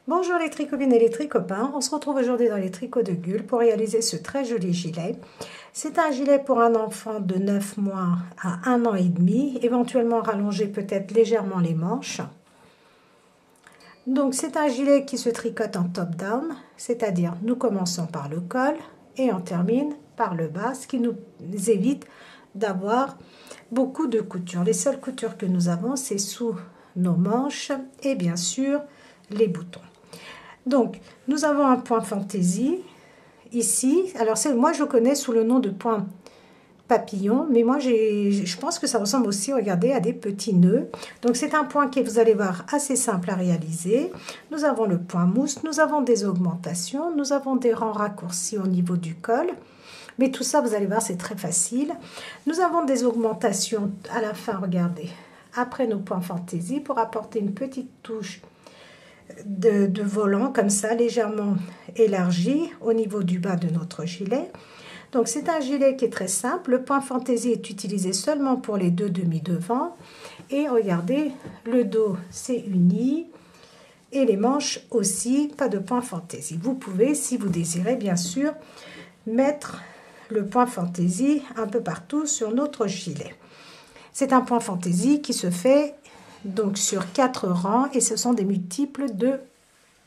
Bonjour les tricopines et les tricopains, on se retrouve aujourd'hui dans les tricots de Gull pour réaliser ce très joli gilet. C'est un gilet pour un enfant de 9 mois à 1 an et demi, éventuellement rallonger peut-être légèrement les manches. Donc c'est un gilet qui se tricote en top-down, c'est-à-dire nous commençons par le col et on termine par le bas, ce qui nous évite d'avoir beaucoup de coutures. Les seules coutures que nous avons, c'est sous nos manches et bien sûr les boutons. Donc, nous avons un point fantaisie ici. Alors, moi, je le connais sous le nom de point papillon, mais moi, je pense que ça ressemble aussi, regardez, à des petits nœuds. Donc, c'est un point qui, vous allez voir, assez simple à réaliser. Nous avons le point mousse, nous avons des augmentations, nous avons des rangs raccourcis au niveau du col. Mais tout ça, vous allez voir, c'est très facile. Nous avons des augmentations à la fin, regardez, après nos points fantaisie pour apporter une petite touche de volant comme ça, légèrement élargi au niveau du bas de notre gilet. Donc c'est un gilet qui est très simple. Le point fantaisie est utilisé seulement pour les deux demi-devants. Et regardez, le dos c'est uni et les manches aussi, pas de point fantaisie. Vous pouvez, si vous désirez bien sûr, mettre le point fantaisie un peu partout sur notre gilet. C'est un point fantaisie qui se fait donc sur 4 rangs et ce sont des multiples de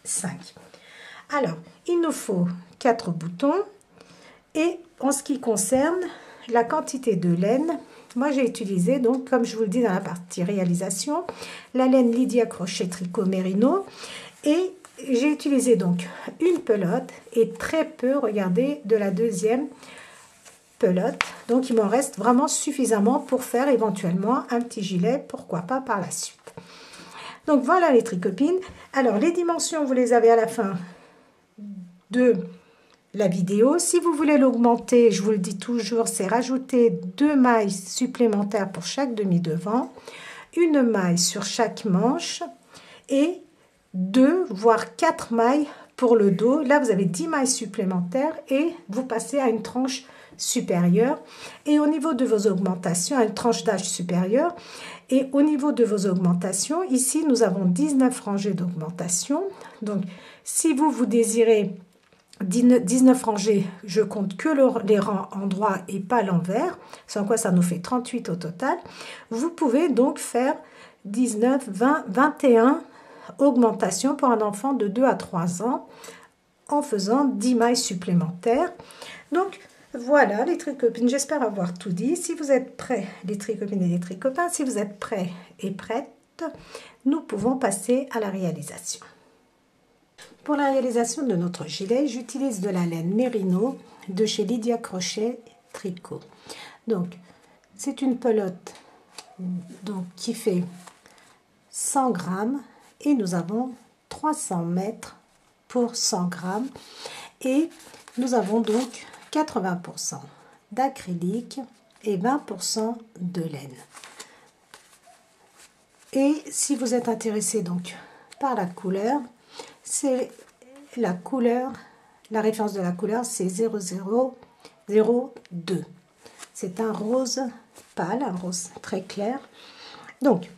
5. Alors, il nous faut 4 boutons et en ce qui concerne la quantité de laine, moi j'ai utilisé, donc comme je vous le dis dans la partie réalisation, la laine Lydia Crochet Tricot Merino et j'ai utilisé donc une pelote et très peu, regardez, de la deuxième pelote. Donc il m'en reste vraiment suffisamment pour faire éventuellement un petit gilet, pourquoi pas par la suite. Donc voilà les tricopines. Alors les dimensions, vous les avez à la fin de la vidéo. Si vous voulez l'augmenter, je vous le dis toujours, c'est rajouter 2 mailles supplémentaires pour chaque demi-devant, une maille sur chaque manche et 2 voire 4 mailles pour le dos. Là vous avez 10 mailles supplémentaires et vous passez à une tranche supérieure et au niveau de vos augmentations, à une tranche d'âge supérieure. Et au niveau de vos augmentations, ici nous avons 19 rangées d'augmentation. Donc si vous désirez 19 rangées, je compte que les rangs en droit et pas l'envers, sans quoi ça nous fait 38 au total. Vous pouvez donc faire 19, 20, 21 augmentations pour un enfant de 2 à 3 ans en faisant 10 mailles supplémentaires. Donc voilà les tricopines, j'espère avoir tout dit. Si vous êtes prêts, les tricopines et les tricopains, si vous êtes prêts et prêtes, nous pouvons passer à la réalisation. Pour la réalisation de notre gilet, j'utilise de la laine Merino de chez Lydia Crochet Tricot. Donc, c'est une pelote donc, qui fait 100 grammes et nous avons 300 mètres pour 100 grammes. Et nous avons donc 80% d'acrylique et 20% de laine. Et si vous êtes intéressé donc par la couleur, c'est la couleur, la référence de la couleur c'est 0002. C'est un rose pâle, un rose très clair. Donc,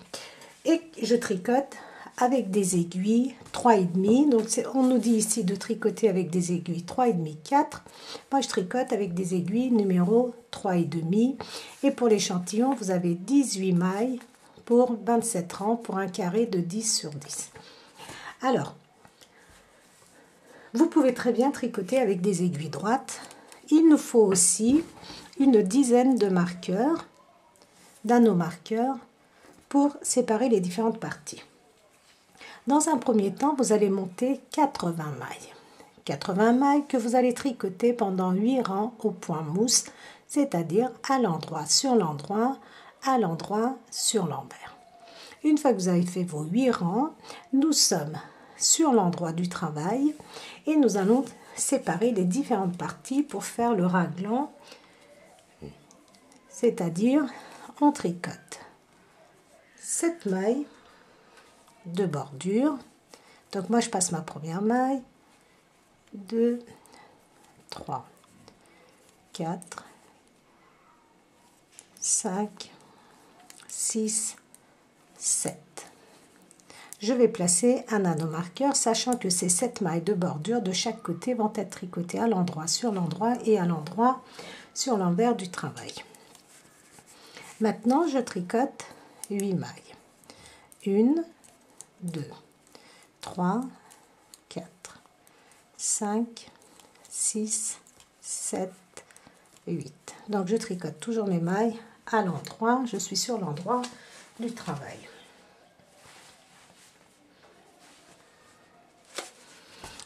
et je tricote avec des aiguilles 3,5. Donc on nous dit ici de tricoter avec des aiguilles 3,5, 4. Moi je tricote avec des aiguilles numéro 3,5. Et pour l'échantillon, vous avez 18 mailles pour 27 rangs pour un carré de 10 sur 10. Alors, vous pouvez très bien tricoter avec des aiguilles droites. Il nous faut aussi une dizaine de marqueurs, d'anneaux-marqueurs, pour séparer les différentes parties. Dans un premier temps, vous allez monter 80 mailles. 80 mailles que vous allez tricoter pendant 8 rangs au point mousse, c'est-à-dire à l'endroit sur l'endroit, à l'endroit sur l'envers. Une fois que vous avez fait vos 8 rangs, nous sommes sur l'endroit du travail et nous allons séparer les différentes parties pour faire le raglan, c'est-à-dire on tricote 7 mailles de bordure. Donc moi je passe ma première maille, 2, 3, 4, 5, 6, 7. je vais placer un anneau marqueur, sachant que ces 7 mailles de bordure de chaque côté vont être tricotées à l'endroit sur l'endroit et à l'endroit sur l'envers du travail. Maintenant, je tricote 8 mailles. 1, 2, 3, 4, 5, 6, 7, 8. Donc, je tricote toujours mes mailles à l'endroit. Je suis sur l'endroit du travail.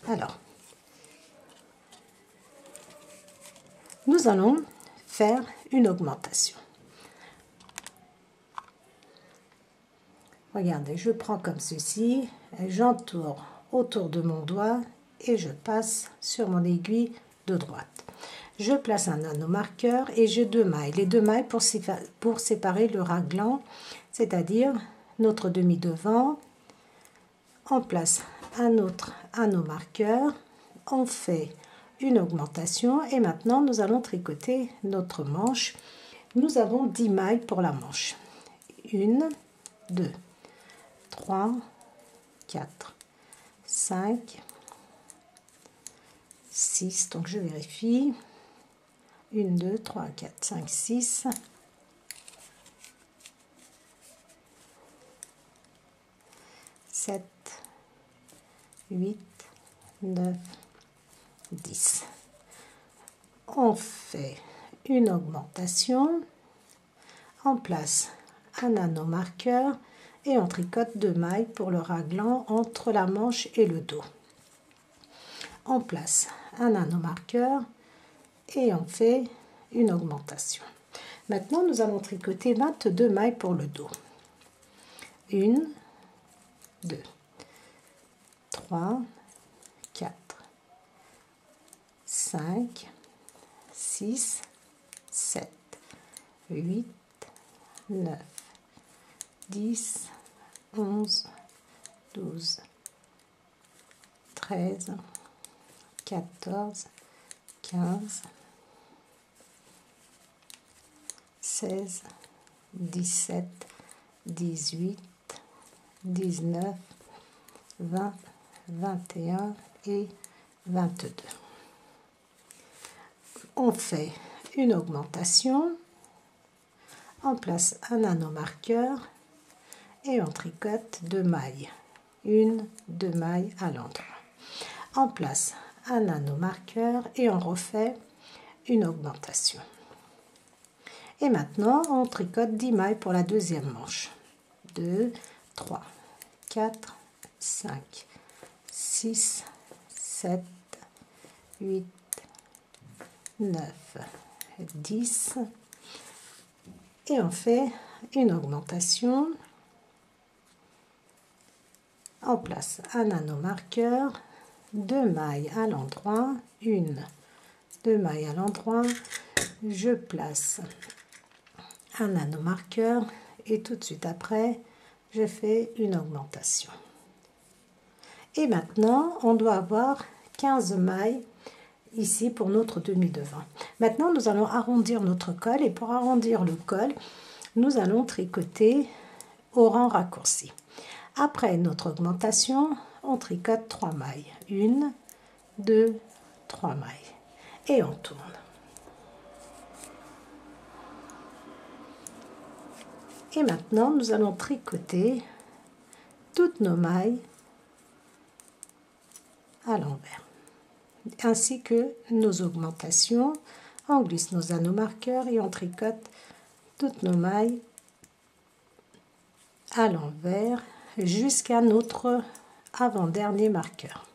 Alors, nous allons faire une augmentation. Regardez, je prends comme ceci, j'entoure autour de mon doigt et je passe sur mon aiguille de droite. Je place un anneau marqueur et j'ai 2 mailles. Les 2 mailles pour séparer le raglan, c'est-à-dire notre demi-devant. On place un autre anneau marqueur, on fait une augmentation et maintenant nous allons tricoter notre manche. Nous avons 10 mailles pour la manche. 1, 2, 3, 4, 5, 6, donc je vérifie. 1, 2, 3, 4, 5, 6. 7, 8, 9, 10. On fait une augmentation, on place un anneau marqueur et on tricote 2 mailles pour le raglan entre la manche et le dos. On place un anneau marqueur et on fait une augmentation. Maintenant, nous allons tricoter 22 mailles pour le dos. 1, 2, 3, 4, 5, 6, 7, 8, 9, 10, 11, 12, 13, 14, 15, 16, 17, 18, 19, 20, 21 et 22. On fait une augmentation, on place un anneau marqueur et on tricote 2 mailles. 1, 2 mailles à l'endroit. On place un anneau marqueur et on refait une augmentation. Et maintenant, on tricote 10 mailles pour la deuxième manche. 2, 3, 4, 5, 6, 7, 8, 9, 10. Et on fait une augmentation. On place un anneau marqueur, 2 mailles à l'endroit, 1, 2 mailles à l'endroit. Je place un anneau marqueur et tout de suite après, je fais une augmentation. Et maintenant, on doit avoir 15 mailles ici pour notre demi-devant. Maintenant, nous allons arrondir notre col et pour arrondir le col, nous allons tricoter au rang raccourci. Après notre augmentation, on tricote 3 mailles. 1, 2, 3 mailles. Et on tourne. Et maintenant, nous allons tricoter toutes nos mailles à l'envers, ainsi que nos augmentations. On glisse nos anneaux marqueurs et on tricote toutes nos mailles à l'envers jusqu'à notre avant-dernier marqueur.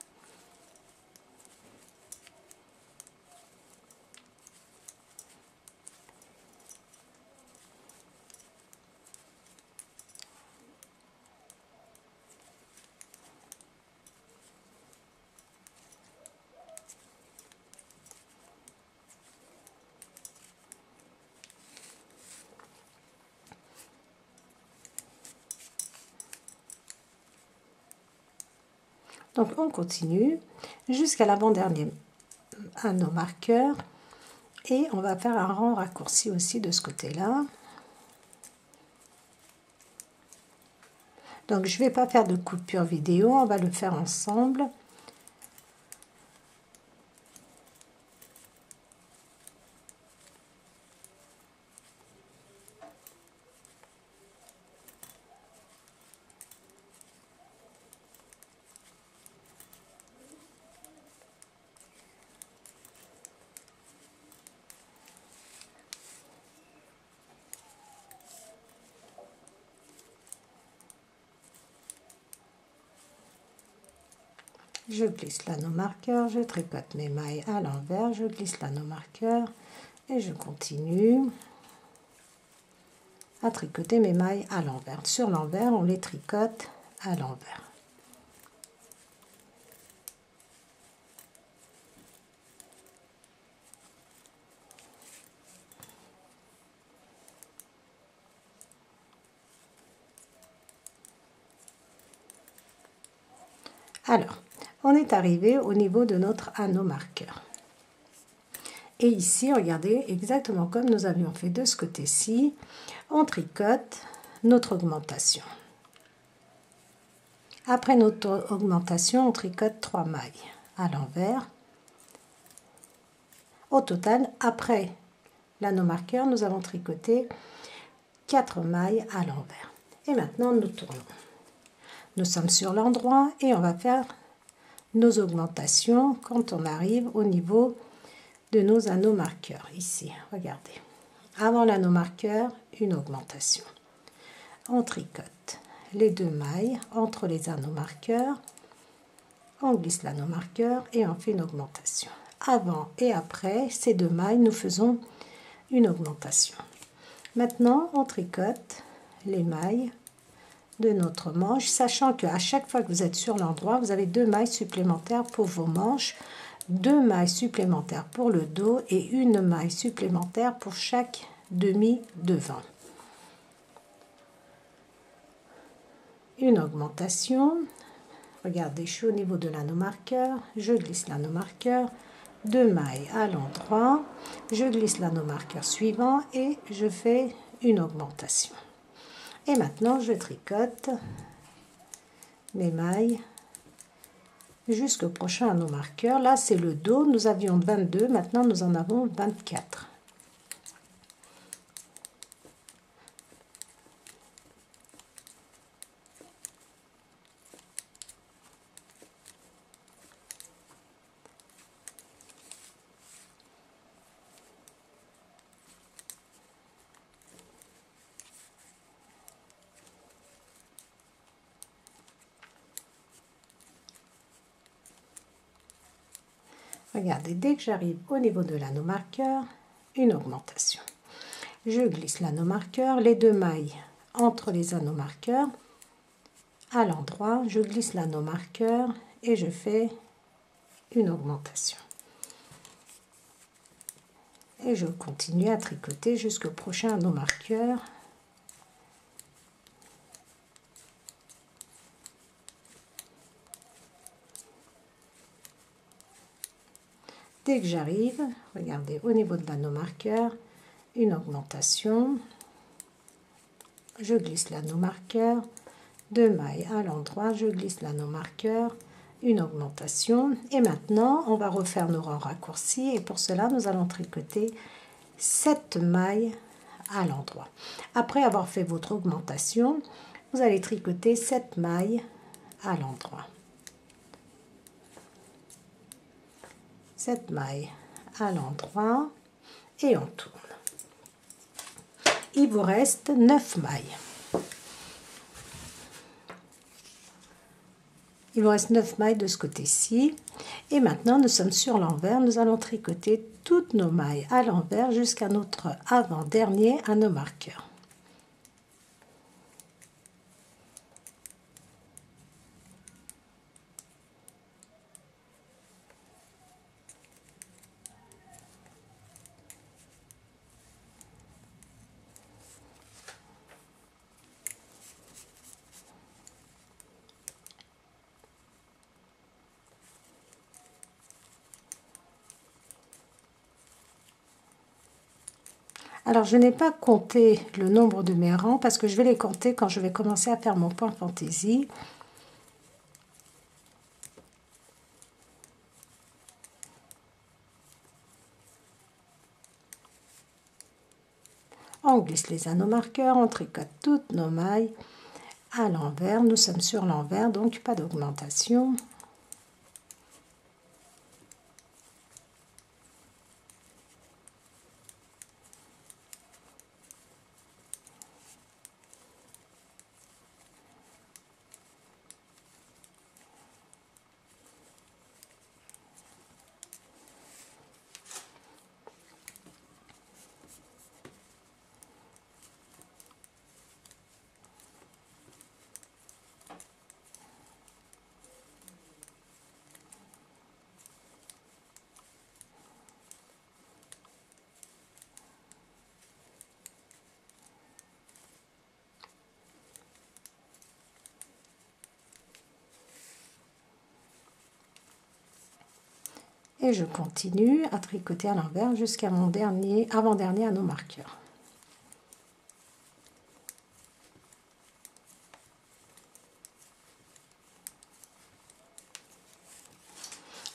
Donc on continue jusqu'à l'avant-dernier anneau marqueur et on va faire un rang raccourci aussi de ce côté-là. Donc je vais pas faire de coupure vidéo, on va le faire ensemble. Je glisse l'anneau marqueur, je tricote mes mailles à l'envers, je glisse l'anneau marqueur et je continue à tricoter mes mailles à l'envers. Sur l'envers, on les tricote à l'envers. Alors, on est arrivé au niveau de notre anneau marqueur. Et ici, regardez, exactement comme nous avions fait de ce côté-ci, on tricote notre augmentation. Après notre augmentation, on tricote 3 mailles à l'envers. Au total, après l'anneau marqueur, nous avons tricoté 4 mailles à l'envers. Et maintenant, nous tournons. Nous sommes sur l'endroit et on va faire nos augmentations quand on arrive au niveau de nos anneaux marqueurs. Ici, regardez. Avant l'anneau marqueur, une augmentation. On tricote les 2 mailles entre les anneaux marqueurs. On glisse l'anneau marqueur et on fait une augmentation. Avant et après ces 2 mailles, nous faisons une augmentation. Maintenant, on tricote les mailles de notre manche, sachant qu'à chaque fois que vous êtes sur l'endroit, vous avez 2 mailles supplémentaires pour vos manches, 2 mailles supplémentaires pour le dos et une maille supplémentaire pour chaque demi devant. Une augmentation. Regardez, je suis au niveau de l'anneau marqueur, je glisse l'anneau marqueur, 2 mailles à l'endroit, je glisse l'anneau marqueur suivant et je fais une augmentation. Et maintenant, je tricote mes mailles jusqu'au prochain anneau marqueur. Là, c'est le dos. Nous avions 22, maintenant nous en avons 24. Regardez, dès que j'arrive au niveau de l'anneau marqueur, une augmentation. Je glisse l'anneau marqueur, les 2 mailles entre les anneaux marqueurs. À l'endroit, je glisse l'anneau marqueur et je fais une augmentation. Et je continue à tricoter jusqu'au prochain anneau marqueur. Dès que j'arrive, regardez, au niveau de l'anneau marqueur, une augmentation. Je glisse l'anneau marqueur, 2 mailles à l'endroit, je glisse l'anneau marqueur, une augmentation. Et maintenant, on va refaire nos rangs raccourcis et pour cela, nous allons tricoter 7 mailles à l'endroit. Après avoir fait votre augmentation, vous allez tricoter 7 mailles à l'endroit. 7 mailles à l'endroit et on tourne. Il vous reste 9 mailles. Il vous reste 9 mailles de ce côté-ci. Et maintenant, nous sommes sur l'envers. Nous allons tricoter toutes nos mailles à l'envers jusqu'à notre avant-dernier anneau marqueur. Alors, je n'ai pas compté le nombre de mes rangs parce que je vais les compter quand je vais commencer à faire mon point fantaisie. On glisse les anneaux marqueurs, on tricote toutes nos mailles à l'envers. Nous sommes sur l'envers, donc pas d'augmentation. Et je continue à tricoter à l'envers jusqu'à mon avant-dernier anneau marqueur.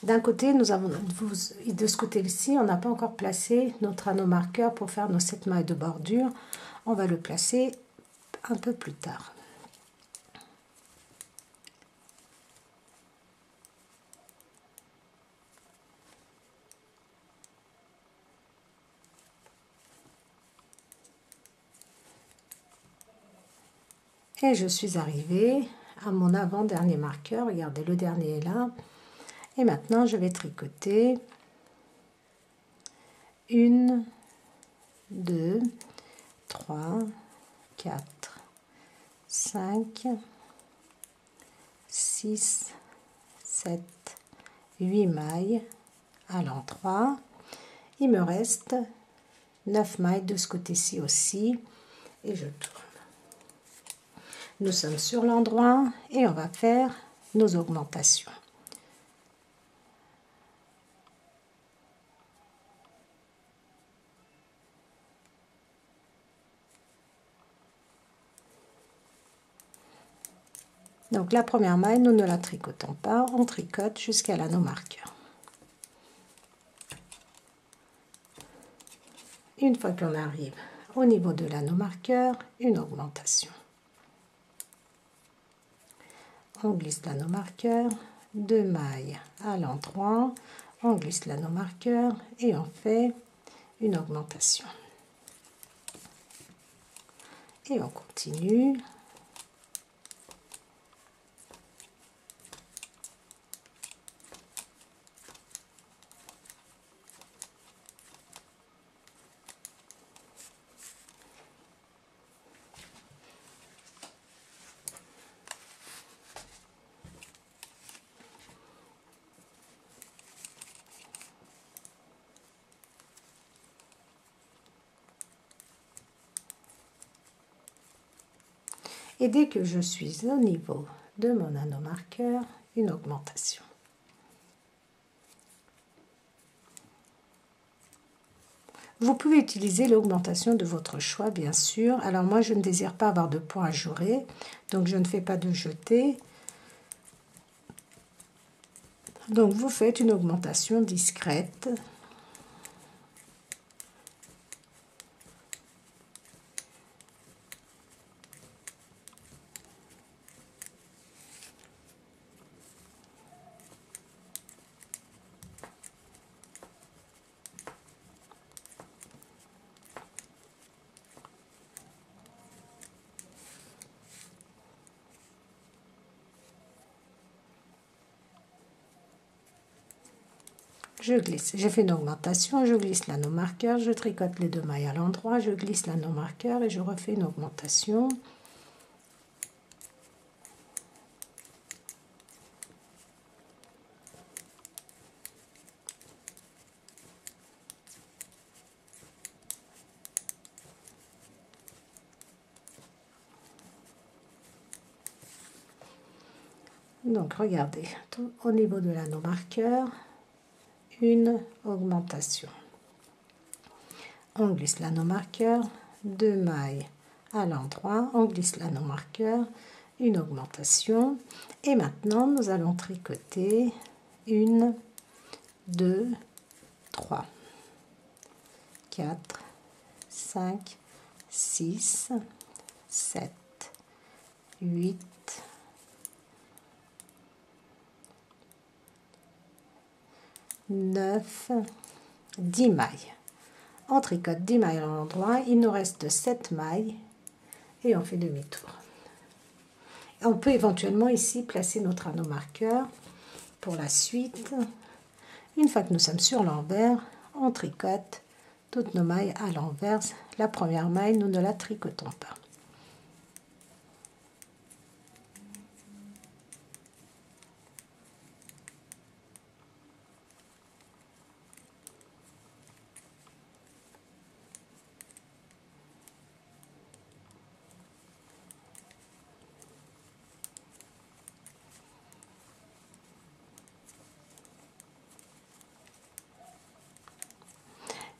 D'un côté, nous avons de ce côté-ci, on n'a pas encore placé notre anneau marqueur pour faire nos 7 mailles de bordure. On va le placer un peu plus tard. Et je suis arrivée à mon avant-dernier marqueur. Regardez, le dernier est là. Et maintenant, je vais tricoter 1, 2, 3, 4, 5, 6, 7, 8 mailles à l'endroit. Il me reste 9 mailles de ce côté-ci aussi. Et je tourne. Nous sommes sur l'endroit et on va faire nos augmentations. Donc la première maille, nous ne la tricotons pas, on tricote jusqu'à l'anneau marqueur. Une fois qu'on arrive au niveau de l'anneau marqueur, une augmentation. On glisse l'anneau marqueur, 2 mailles à l'endroit, on glisse l'anneau marqueur et on fait une augmentation. Et on continue. Et dès que je suis au niveau de mon anneau marqueur, une augmentation. Vous pouvez utiliser l'augmentation de votre choix, bien sûr. Alors moi, je ne désire pas avoir de points ajourés, donc je ne fais pas de jeté. Donc vous faites une augmentation discrète. Je glisse, j'ai fait une augmentation, je glisse l'anneau marqueur, je tricote les 2 mailles à l'endroit, je glisse l'anneau marqueur et je refais une augmentation. Donc regardez, tout au niveau de l'anneau marqueur, une augmentation. on glisse l'anneau marqueur, 2 mailles à l'endroit, on glisse l'anneau marqueur, une augmentation, et maintenant nous allons tricoter 1, 2, 3, 4, 5, 6, 7, 8, 9, 10 mailles. On tricote 10 mailles à l'endroit, il nous reste 7 mailles et on fait demi-tour. On peut éventuellement ici placer notre anneau marqueur pour la suite. Une fois que nous sommes sur l'envers, on tricote toutes nos mailles à l'envers. La première maille, nous ne la tricotons pas.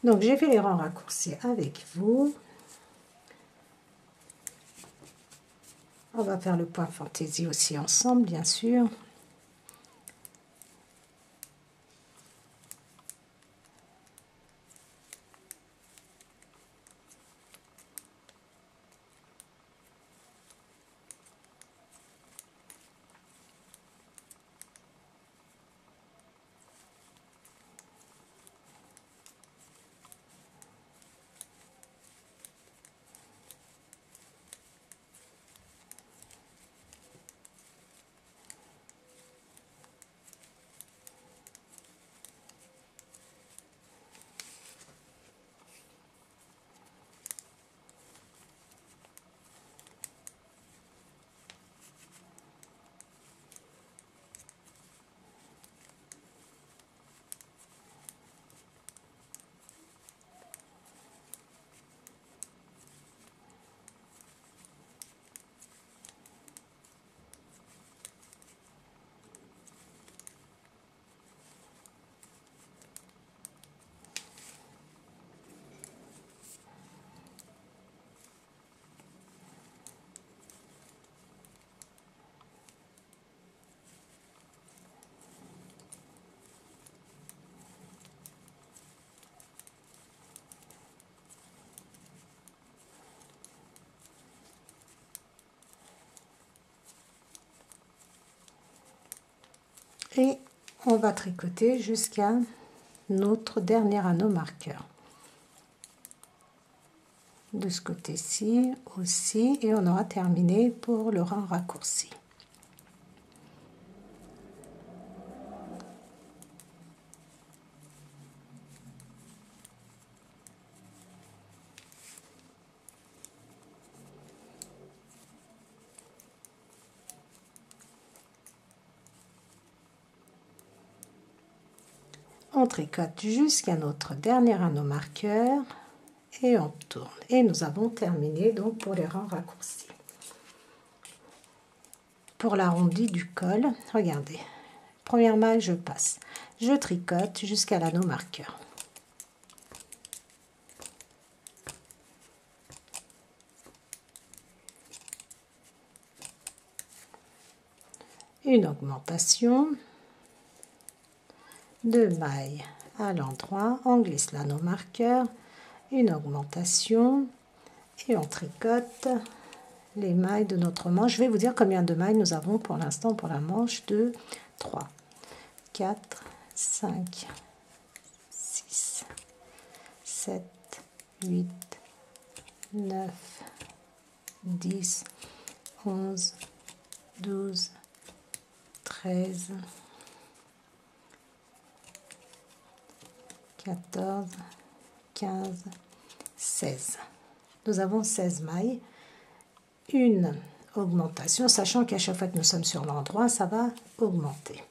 Donc j'ai fait les rangs raccourcis avec vous. On va faire le point fantaisie aussi ensemble, bien sûr. Et on va tricoter jusqu'à notre dernier anneau marqueur. De ce côté-ci aussi, et on aura terminé pour le rang raccourci. On tricote jusqu'à notre dernier anneau marqueur et on tourne. Et nous avons terminé donc pour les rangs raccourcis. Pour l'arrondi du col, regardez, première maille, je passe. Je tricote jusqu'à l'anneau marqueur. Une augmentation. 2 mailles à l'endroit, on glisse l'anneau marqueur, une augmentation et on tricote les mailles de notre manche. Je vais vous dire combien de mailles nous avons pour l'instant pour la manche. 2, 3, 4, 5, 6, 7, 8, 9, 10, 11, 12, 13, 14, 15, 16. Nous avons 16 mailles. Une augmentation, sachant qu'à chaque fois que nous sommes sur l'endroit, ça va augmenter.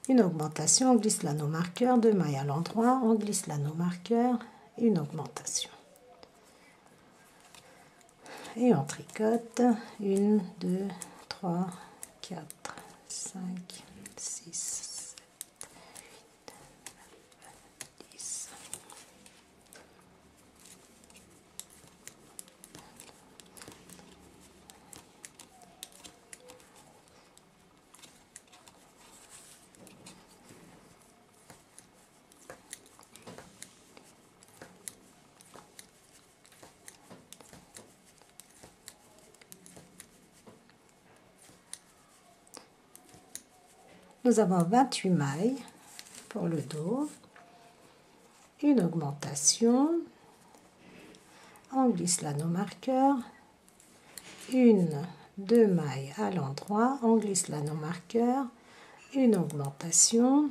Une augmentation, on glisse l'anneau marqueur, 2 mailles à l'endroit, on glisse l'anneau marqueur, une augmentation. Et on tricote 1, 2, 3, 4, 5, 6, 7, 8, 9, 10. nous avons 28 mailles pour le dos, une augmentation, on glisse l'anneau marqueur, une, deux mailles à l'endroit, on glisse l'anneau marqueur, une augmentation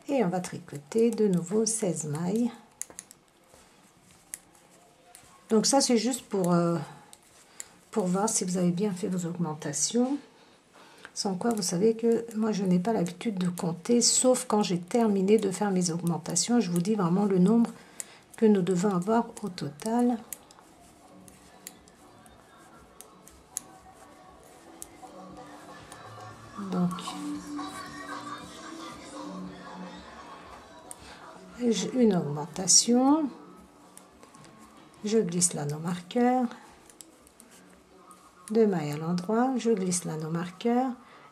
et on va tricoter de nouveau 16 mailles. Donc ça c'est juste pour voir si vous avez bien fait vos augmentations. Sans quoi vous savez que moi je n'ai pas l'habitude de compter, sauf quand j'ai terminé de faire mes augmentations. Je vous dis vraiment le nombre que nous devons avoir au total. Donc, une augmentation, je glisse l'anneau marqueur, 2 mailles à l'endroit, je glisse l'anneau marqueur,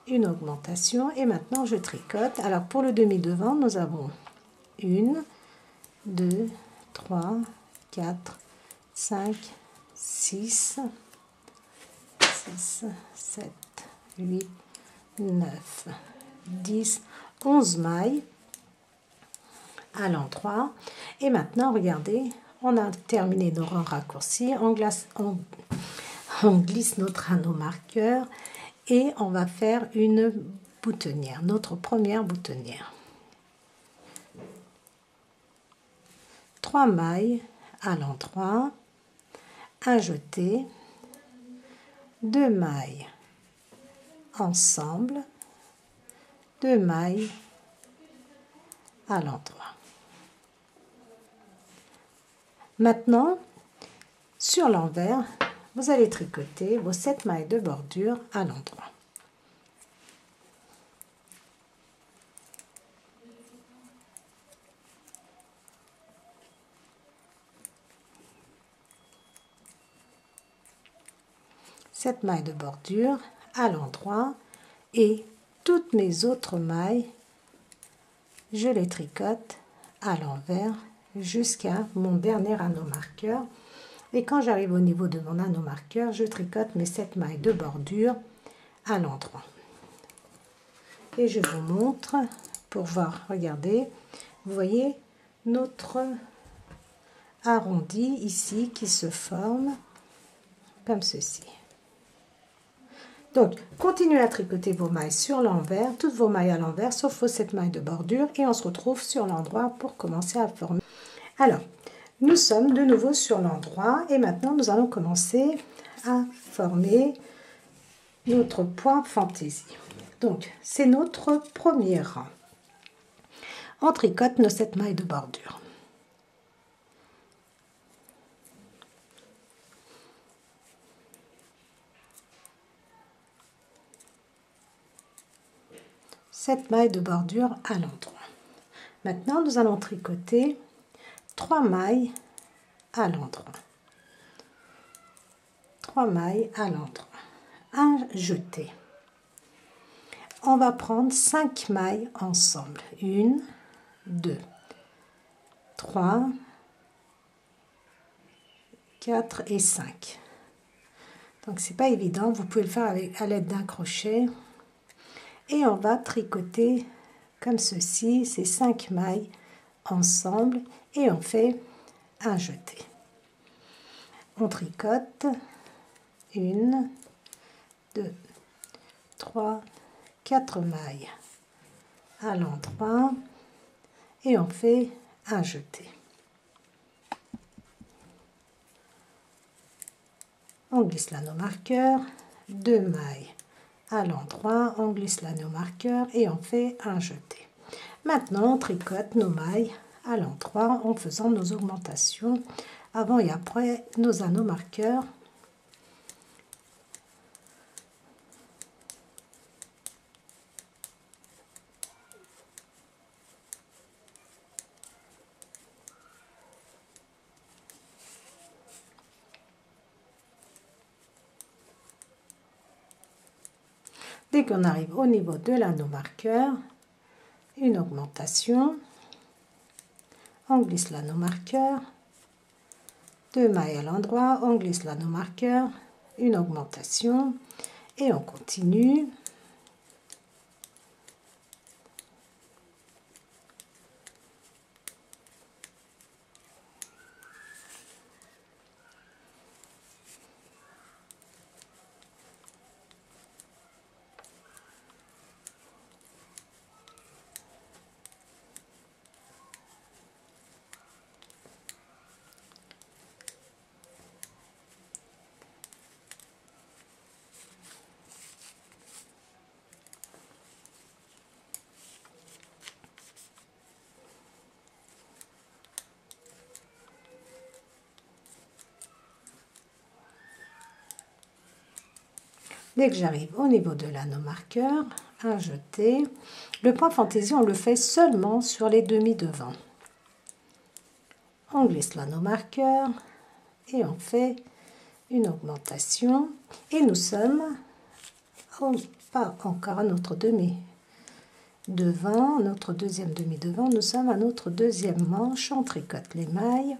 une augmentation et maintenant je tricote. Alors pour le demi devant, nous avons 1, 2, 3, 4, 5, 6, 7, 8, 9, 10, 11 mailles à l'endroit. Et maintenant, regardez, on a terminé nos rangs raccourcis, on glisse notre anneau marqueur et on va faire une boutonnière, notre première boutonnière. 3 mailles à l'endroit, un jeté, 2 mailles ensemble, 2 mailles à l'endroit. Maintenant, sur l'envers, vous allez tricoter vos 7 mailles de bordure à l'endroit. Cette maille de bordure à l'endroit et toutes mes autres mailles, je les tricote à l'envers jusqu'à mon dernier anneau marqueur. Et quand j'arrive au niveau de mon anneau marqueur, je tricote mes 7 mailles de bordure à l'endroit. Et je vous montre pour voir, regardez, vous voyez notre arrondi ici qui se forme comme ceci. Donc, continuez à tricoter vos mailles sur l'envers, toutes vos mailles à l'envers, sauf vos 7 mailles de bordure, et on se retrouve sur l'endroit pour commencer à former. Alors, nous sommes de nouveau sur l'endroit, et maintenant nous allons commencer à former notre point fantaisie. Donc, c'est notre premier rang. On tricote nos 7 mailles de bordure. Cette maille de bordure à l'endroit. Maintenant, nous allons tricoter 3 mailles à l'endroit. 3 mailles à l'endroit. Un jeté. On va prendre 5 mailles ensemble. 1, 2, 3, 4 et 5. Donc, c'est pas évident. Vous pouvez le faire à l'aide d'un crochet. Et on va tricoter comme ceci, ces 5 mailles ensemble et on fait un jeté. On tricote 1, 2, 3, 4 mailles à l'endroit et on fait un jeté. On glisse l'anneau marqueur, 2 mailles à l'endroit, on glisse l'anneau marqueur et on fait un jeté. Maintenant, on tricote nos mailles à l'endroit en faisant nos augmentations avant et après nos anneaux marqueurs. Dès qu'on arrive au niveau de l'anneau marqueur, une augmentation, on glisse l'anneau marqueur, 2 mailles à l'endroit, on glisse l'anneau marqueur, une augmentation et on continue. Dès que j'arrive au niveau de l'anneau marqueur, un jeté. Le point fantaisie, on le fait seulement sur les demi devants. On glisse l'anneau marqueur et on fait une augmentation. Et nous sommes, pas encore à notre demi devant, notre deuxième demi devant, nous sommes à notre deuxième manche. On tricote les mailles.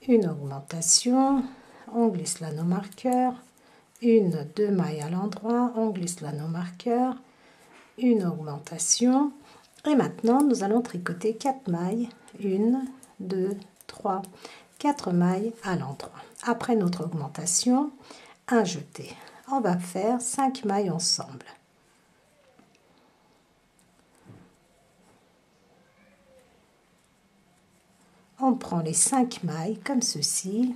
Une augmentation, on glisse l'anneau marqueur, une, deux mailles à l'endroit, on glisse l'anneau marqueur, une augmentation, et maintenant nous allons tricoter 4 mailles, 1, 2, 3, 4 mailles à l'endroit. Après notre augmentation, un jeté. On va faire 5 mailles ensemble. On prend les 5 mailles comme ceci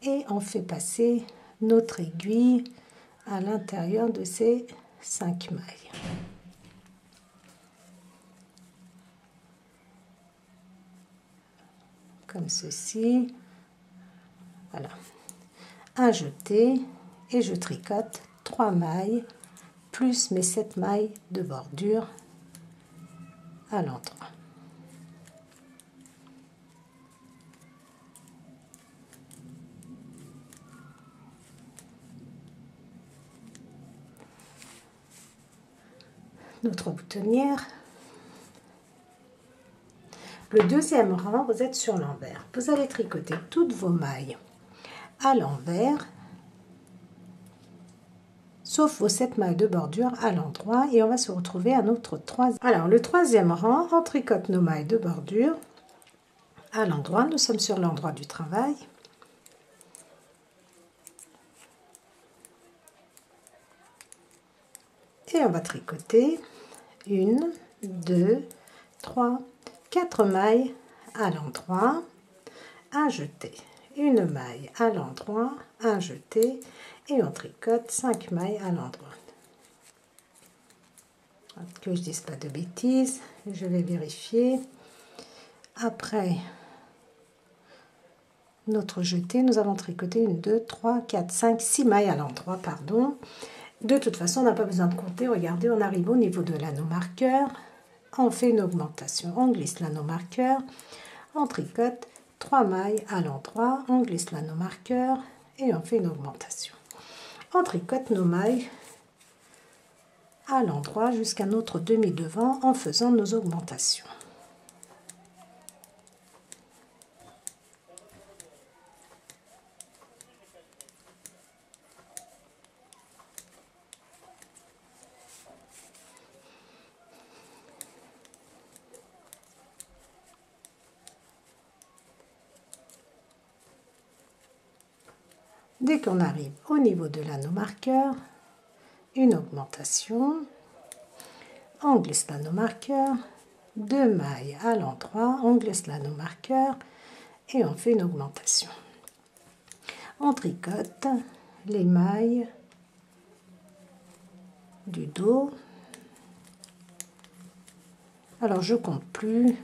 et on fait passer notre aiguille à l'intérieur de ces 5 mailles. Comme ceci. Voilà. Un jeté et je tricote 3 mailles plus mes 7 mailles de bordure à l'endroit. Notre boutonnière. Le deuxième rang, vous êtes sur l'envers. Vous allez tricoter toutes vos mailles à l'envers, sauf vos 7 mailles de bordure à l'endroit, et on va se retrouver à notre troisième. Alors, le troisième rang, on tricote nos mailles de bordure à l'endroit. Nous sommes sur l'endroit du travail. Et on va tricoter 1, 2, 3, 4 mailles à l'endroit, un jeté, une maille à l'endroit, un jeté, et on tricote 5 mailles à l'endroit. Que je ne dise pas de bêtises, je vais vérifier. Après notre jeté, nous allons tricoter 1, 2, 3, 4, 5, 6 mailles à l'endroit, pardon. De toute façon, on n'a pas besoin de compter. Regardez, on arrive au niveau de l'anneau marqueur. On fait une augmentation. On glisse l'anneau marqueur. On tricote 3 mailles à l'endroit. On glisse l'anneau marqueur et on fait une augmentation. On tricote nos mailles à l'endroit jusqu'à notre demi-devant en faisant nos augmentations. Dès qu'on arrive au niveau de l'anneau marqueur, une augmentation, on glisse l'anneau marqueur, 2 mailles à l'endroit, on glisse l'anneau marqueur et on fait une augmentation. On tricote les mailles du dos. Alors je compte plus.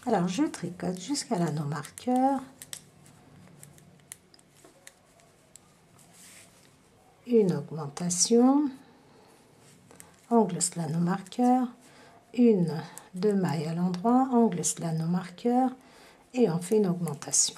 Alors je tricote jusqu'à l'anneau marqueur, une augmentation, on glisse l'anneau marqueur, une, 2 mailles à l'endroit, on glisse l'anneau marqueur et on fait une augmentation.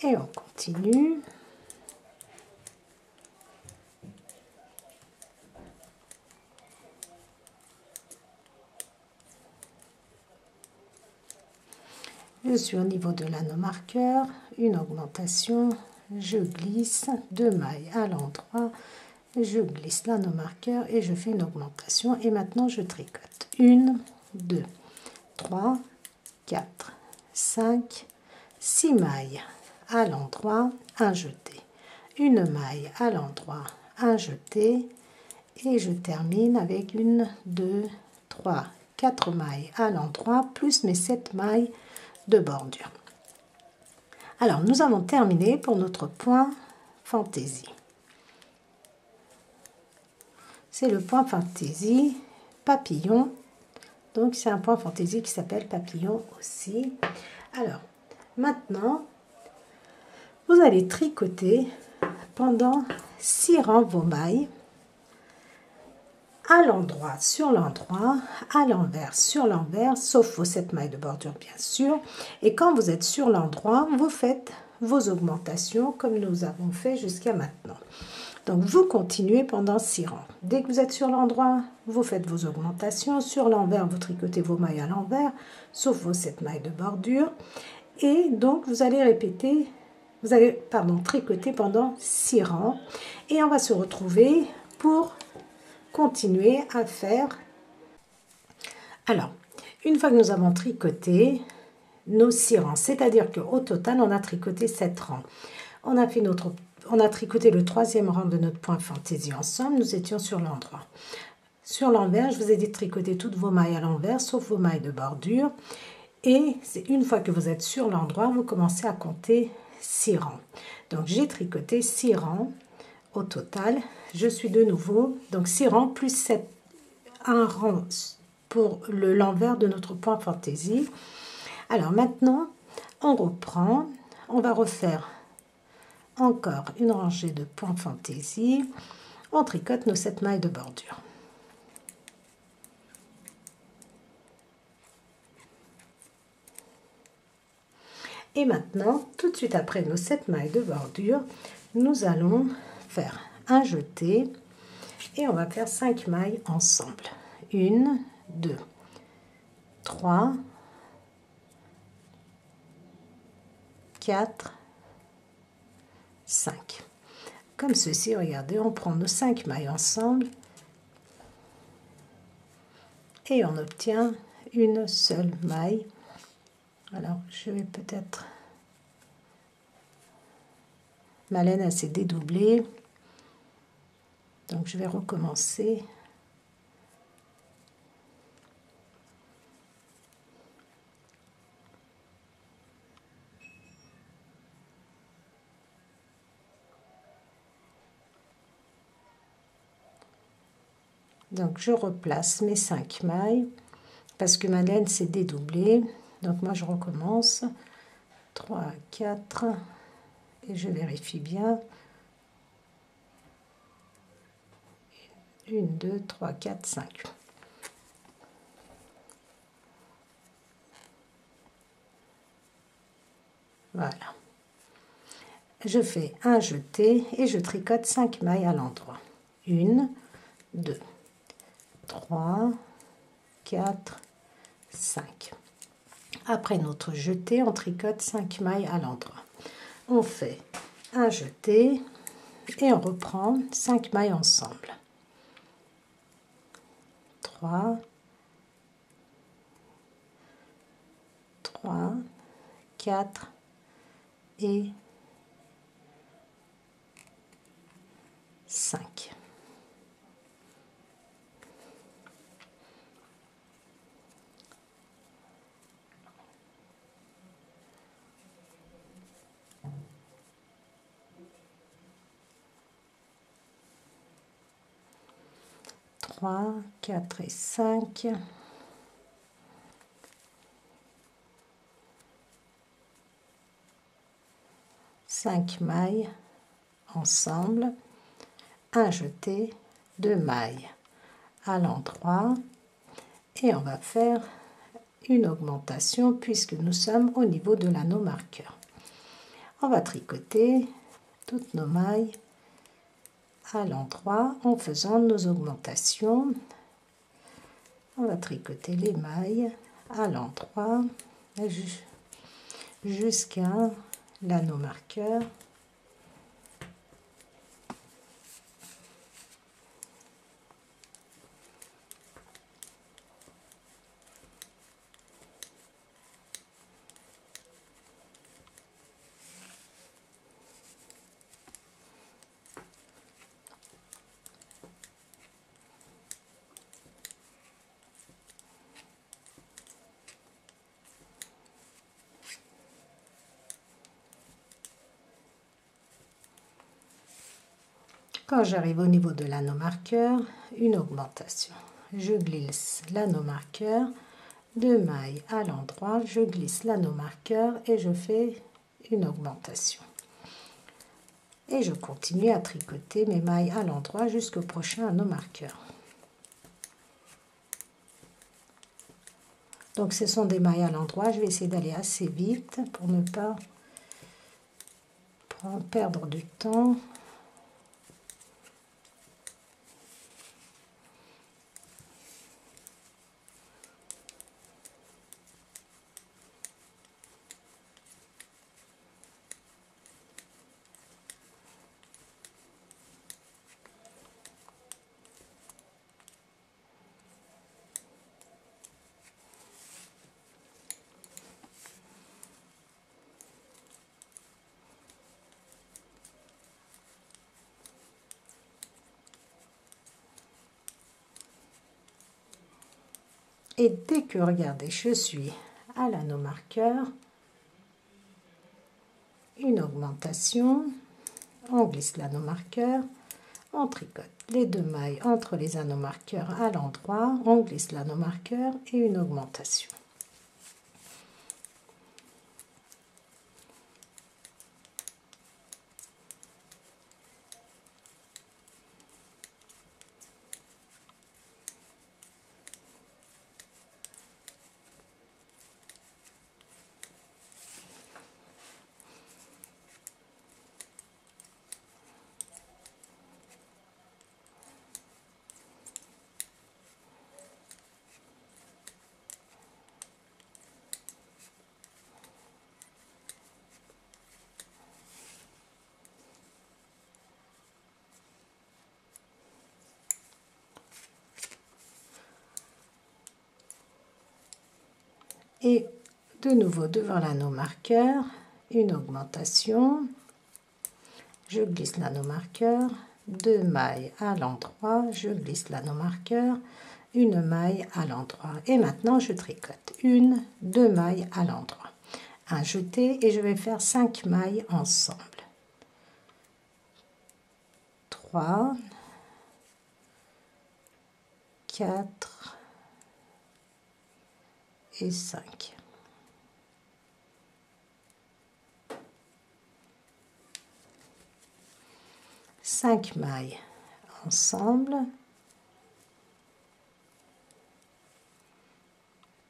Et on continue. Je suis au niveau de l'anneau marqueur, une augmentation, je glisse 2 mailles à l'endroit, je glisse l'anneau marqueur et je fais une augmentation. Et maintenant je tricote 1, 2, 3, 4, 5, 6 mailles à l'endroit, un jeté, une maille à l'endroit, un jeté, et je termine avec 1, 2, 3, 4 mailles à l'endroit plus mes 7 mailles de bordure. Alors nous avons terminé pour notre point fantaisie. C'est le point fantaisie papillon. Donc c'est un point fantaisie qui s'appelle papillon aussi. Alors maintenant vous allez tricoter pendant 6 rangs vos mailles à l'endroit, sur l'endroit, à l'envers, sur l'envers, sauf vos 7 mailles de bordure bien sûr. Et quand vous êtes sur l'endroit, vous faites vos augmentations comme nous avons fait jusqu'à maintenant. Donc vous continuez pendant 6 rangs. Dès que vous êtes sur l'endroit, vous faites vos augmentations. Sur l'envers, vous tricotez vos mailles à l'envers, sauf vos 7 mailles de bordure. Et donc vous allez répéter, tricoter pendant 6 rangs. Et on va se retrouver pour continuer à faire. Alors, une fois que nous avons tricoté nos 6 rangs, c'est-à-dire qu'au total, on a tricoté 7 rangs. On a tricoté le 3e rang de notre point fantaisie ensemble, nous étions sur l'endroit. Sur l'envers, je vous ai dit de tricoter toutes vos mailles à l'envers, sauf vos mailles de bordure. Et c'est une fois que vous êtes sur l'endroit, vous commencez à compter 6 rangs. Donc, j'ai tricoté 6 rangs. Au total, je suis de nouveau, donc 6 rangs plus 7, un rang pour l'envers de notre point fantaisie. Alors maintenant, on reprend, on va refaire encore une rangée de points fantaisie. On tricote nos 7 mailles de bordure. Et maintenant, tout de suite après nos 7 mailles de bordure, nous allons faire un jeté et on va faire 5 mailles ensemble. 1, 2, 3, 4, 5. Comme ceci, regardez, on prend nos 5 mailles ensemble et on obtient une seule maille. Alors, je vais peut-être... Ma laine, elle s'est dédoublée. Donc, je vais recommencer. Donc, je replace mes 5 mailles parce que ma laine s'est dédoublée. Donc, moi, je recommence. 3, 4, et je vérifie bien. 1, 2, 3, 4, 5. Voilà. Je fais un jeté et je tricote 5 mailles à l'endroit. 1, 2, 3, 4, 5. Après notre jeté, on tricote 5 mailles à l'endroit. On fait un jeté et on reprend 5 mailles ensemble. 3, 3, 4 et 5. Trois, 4 et 5. 5 mailles ensemble, un jeté, 2 mailles à l'endroit et on va faire une augmentation puisque nous sommes au niveau de l'anneau marqueur. On va tricoter toutes nos mailles à l'endroit en faisant nos augmentations. On va tricoter les mailles à l'endroit jusqu'à l'anneau marqueur. Quand j'arrive au niveau de l'anneau marqueur, une augmentation. Je glisse l'anneau marqueur, 2 mailles à l'endroit, je glisse l'anneau marqueur et je fais une augmentation. Et je continue à tricoter mes mailles à l'endroit jusqu'au prochain anneau marqueur. Donc ce sont des mailles à l'endroit, je vais essayer d'aller assez vite pour ne pas perdre du temps. Et dès que, regardez, je suis à l'anneau marqueur, une augmentation, on glisse l'anneau marqueur, on tricote les 2 mailles entre les anneaux marqueurs à l'endroit, on glisse l'anneau marqueur et une augmentation. Et de nouveau devant l'anneau marqueur, une augmentation, je glisse l'anneau marqueur, 2 mailles à l'endroit, je glisse l'anneau marqueur, une maille à l'endroit et maintenant je tricote 1, 2 mailles à l'endroit, un jeté et je vais faire 5 mailles ensemble, 3, 4 et 5. Cinq mailles ensemble,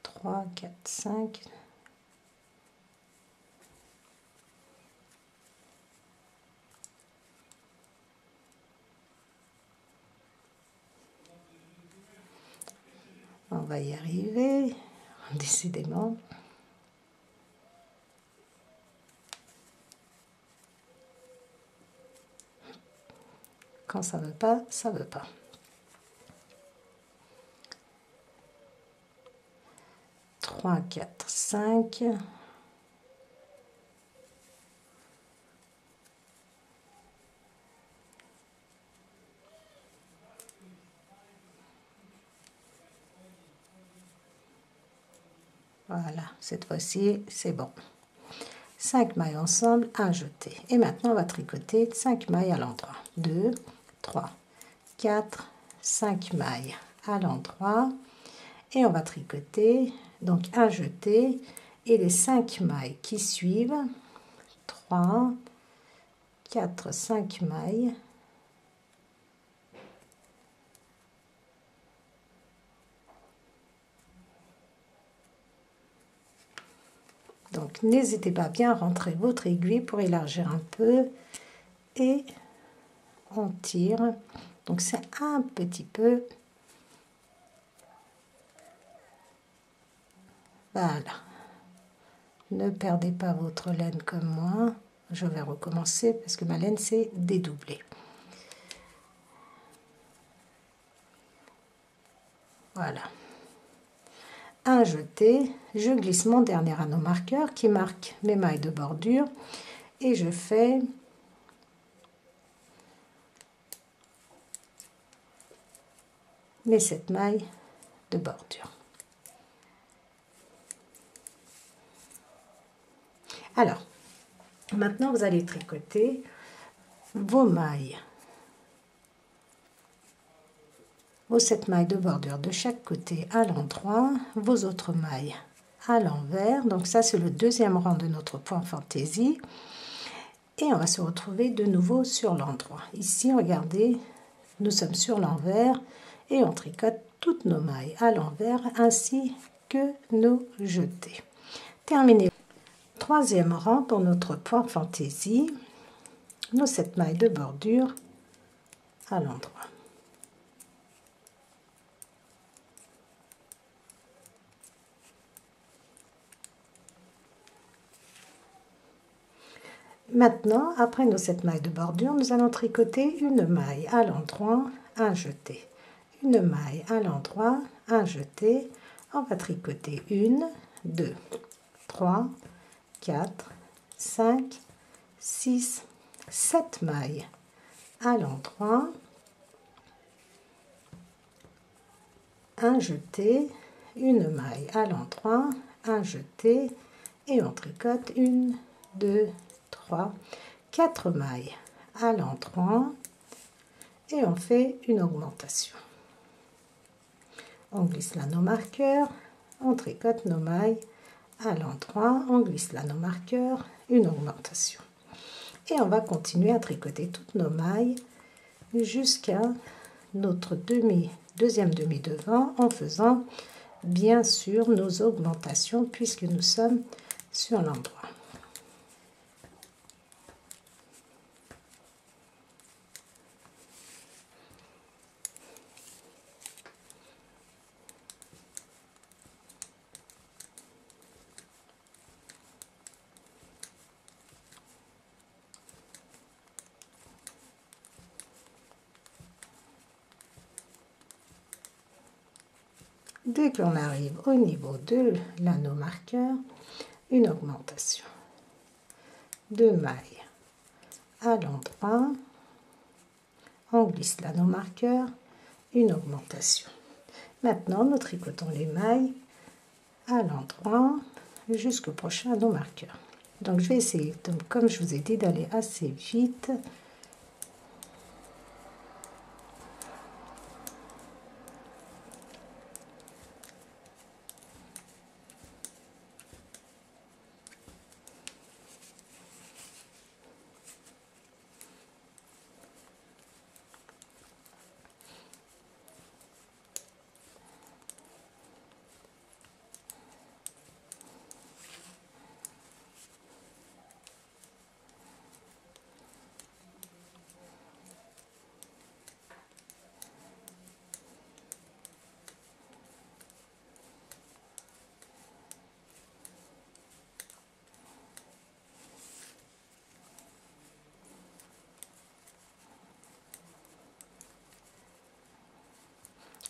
3, 4, 5. On va y arriver, décidément. Quand ça veut pas, ça veut pas. Trois, 4, 5. Voilà, cette fois-ci, c'est bon. 5 mailles ensemble, un jeté. Et maintenant, on va tricoter 5 mailles à l'endroit. 2, 3, 4, 5 mailles à l'endroit. Et on va tricoter, donc un jeté. Et les 5 mailles qui suivent, 3, 4, 5 mailles. Donc n'hésitez pas bien à rentrer votre aiguille pour élargir un peu et on tire. Donc c'est un petit peu. Voilà. Ne perdez pas votre laine comme moi. Je vais recommencer parce que ma laine s'est dédoublée. Voilà. Un jeté, je glisse mon dernier anneau marqueur qui marque mes mailles de bordure et je fais mes 7 mailles de bordure. Alors, maintenant vous allez tricoter vos mailles, vos 7 mailles de bordure de chaque côté à l'endroit, vos autres mailles à l'envers. Donc ça c'est le deuxième rang de notre point fantaisie. Et on va se retrouver de nouveau sur l'endroit. Ici, regardez, nous sommes sur l'envers et on tricote toutes nos mailles à l'envers ainsi que nos jetés. Terminé. Troisième rang pour notre point fantaisie, nos 7 mailles de bordure à l'endroit. Maintenant, après nos 7 mailles de bordure, nous allons tricoter une maille à l'endroit, un jeté. Une maille à l'endroit, un jeté. On va tricoter 1, 2, 3, 4, 5, 6, 7 mailles à l'endroit, un jeté, une maille à l'endroit, un jeté et on tricote 1, 2, 3, 4 mailles à l'endroit et on fait une augmentation. On glisse l'anneau marqueur, on tricote nos mailles à l'endroit, on glisse l'anneau marqueur, une augmentation. Et on va continuer à tricoter toutes nos mailles jusqu'à notre deuxième demi devant en faisant bien sûr nos augmentations puisque nous sommes sur l'endroit. Dès qu'on arrive au niveau de l'anneau marqueur, une augmentation. 2 mailles à l'endroit, on glisse l'anneau marqueur, une augmentation. Maintenant, nous tricotons les mailles à l'endroit jusqu'au prochain anneau marqueur. Donc, je vais essayer, comme je vous ai dit, d'aller assez vite.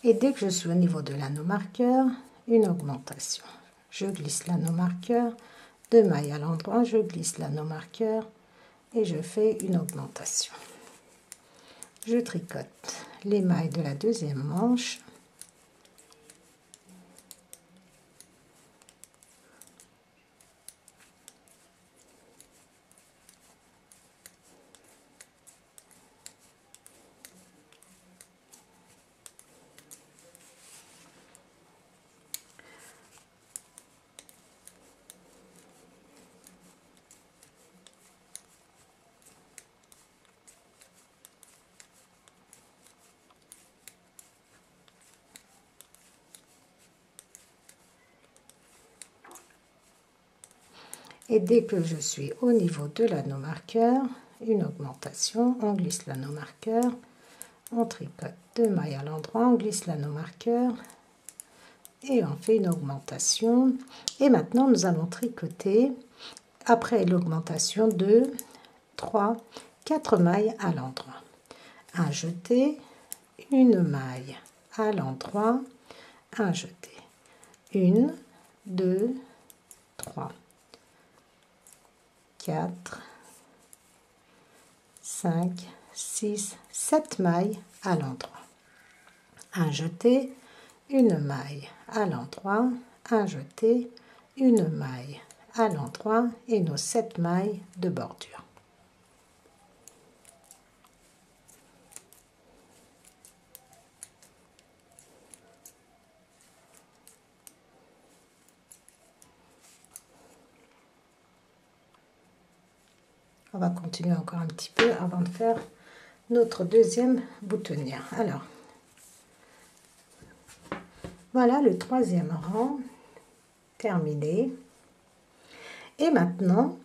Et dès que je suis au niveau de l'anneau marqueur, une augmentation. Je glisse l'anneau marqueur, 2 mailles à l'endroit, je glisse l'anneau marqueur et je fais une augmentation. Je tricote les mailles de la deuxième manche. Et dès que je suis au niveau de l'anneau marqueur, une augmentation, on glisse l'anneau marqueur, on tricote 2 mailles à l'endroit, on glisse l'anneau marqueur et on fait une augmentation. Et maintenant nous allons tricoter après l'augmentation 2, 3, 4 mailles à l'endroit. Un jeté, une maille à l'endroit, un jeté, 1, 2, 3, 4, 5, 6, 7 mailles à l'endroit, un jeté, une maille à l'endroit, un jeté, une maille à l'endroit et nos 7 mailles de bordure. On va continuer encore un petit peu avant de faire notre deuxième boutonnière. Alors, voilà le troisième rang terminé. Et maintenant,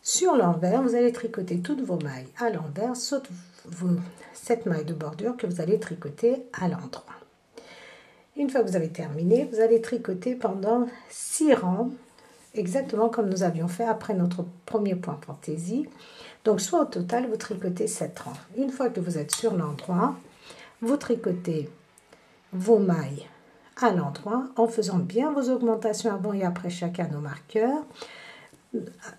sur l'envers, vous allez tricoter toutes vos mailles à l'envers, sauf vos 7 mailles de bordure que vous allez tricoter à l'endroit. Une fois que vous avez terminé, vous allez tricoter pendant 6 rangs, exactement comme nous avions fait après notre premier point fantaisie. Donc, soit au total, vous tricotez 7 rangs. Une fois que vous êtes sur l'endroit, vous tricotez vos mailles à l'endroit en faisant bien vos augmentations avant et après chaque anneau marqueur.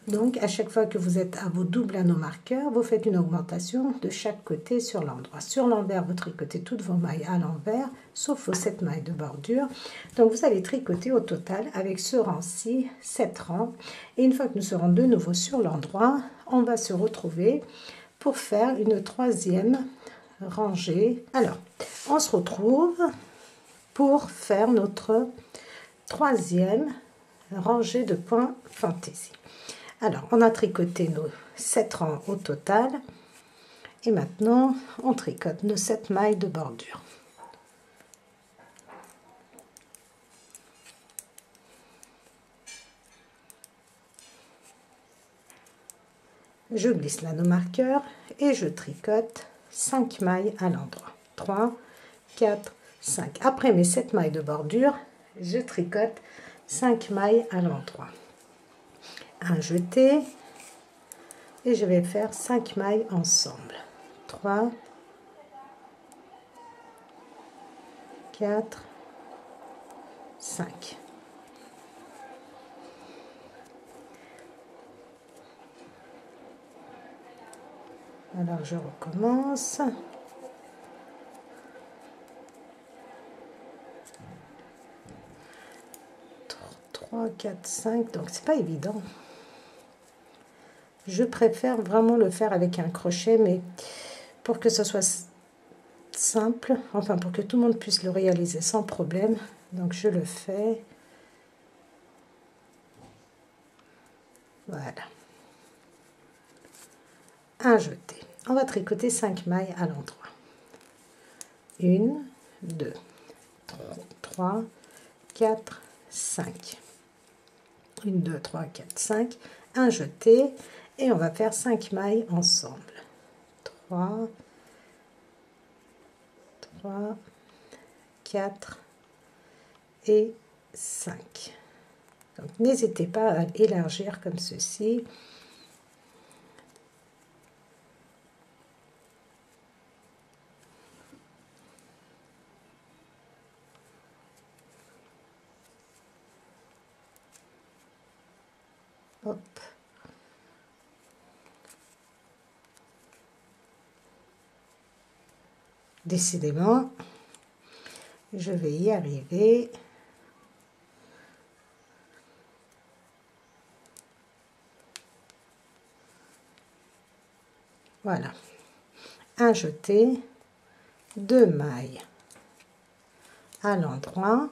Donc, à chaque fois que vous êtes à vos doubles anneaux marqueurs, vous faites une augmentation de chaque côté sur l'endroit. Sur l'envers, vous tricotez toutes vos mailles à l'envers, sauf vos 7 mailles de bordure. Donc, vous allez tricoter au total, avec ce rang-ci, 7 rangs. Et une fois que nous serons de nouveau sur l'endroit, on va se retrouver pour faire une troisième rangée. Alors, on se retrouve pour faire notre troisième rangée de points fantaisie. Alors, on a tricoté nos 7 rangs au total. Et maintenant, on tricote nos 7 mailles de bordure. Je glisse l'anneau marqueur et je tricote 5 mailles à l'endroit. 3, 4, 5. Après mes 7 mailles de bordure, je tricote 5 mailles à l'endroit. Un jeté et je vais faire 5 mailles ensemble. 3, 4, 5. Alors je recommence. 3, 4, 5, donc c'est pas évident. Je préfère vraiment le faire avec un crochet, mais pour que ce soit simple, enfin pour que tout le monde puisse le réaliser sans problème, donc je le fais. Voilà. Un jeté. On va tricoter 5 mailles à l'endroit. 1, 2, 3, 4, 5. 1, 2, 3, 4, 5. Un jeté. Et on va faire 5 mailles ensemble. 3, 3, 4 et 5. Donc n'hésitez pas à élargir comme ceci. Hop. Décidément, je vais y arriver. Voilà. Un jeté, 2 mailles à l'endroit,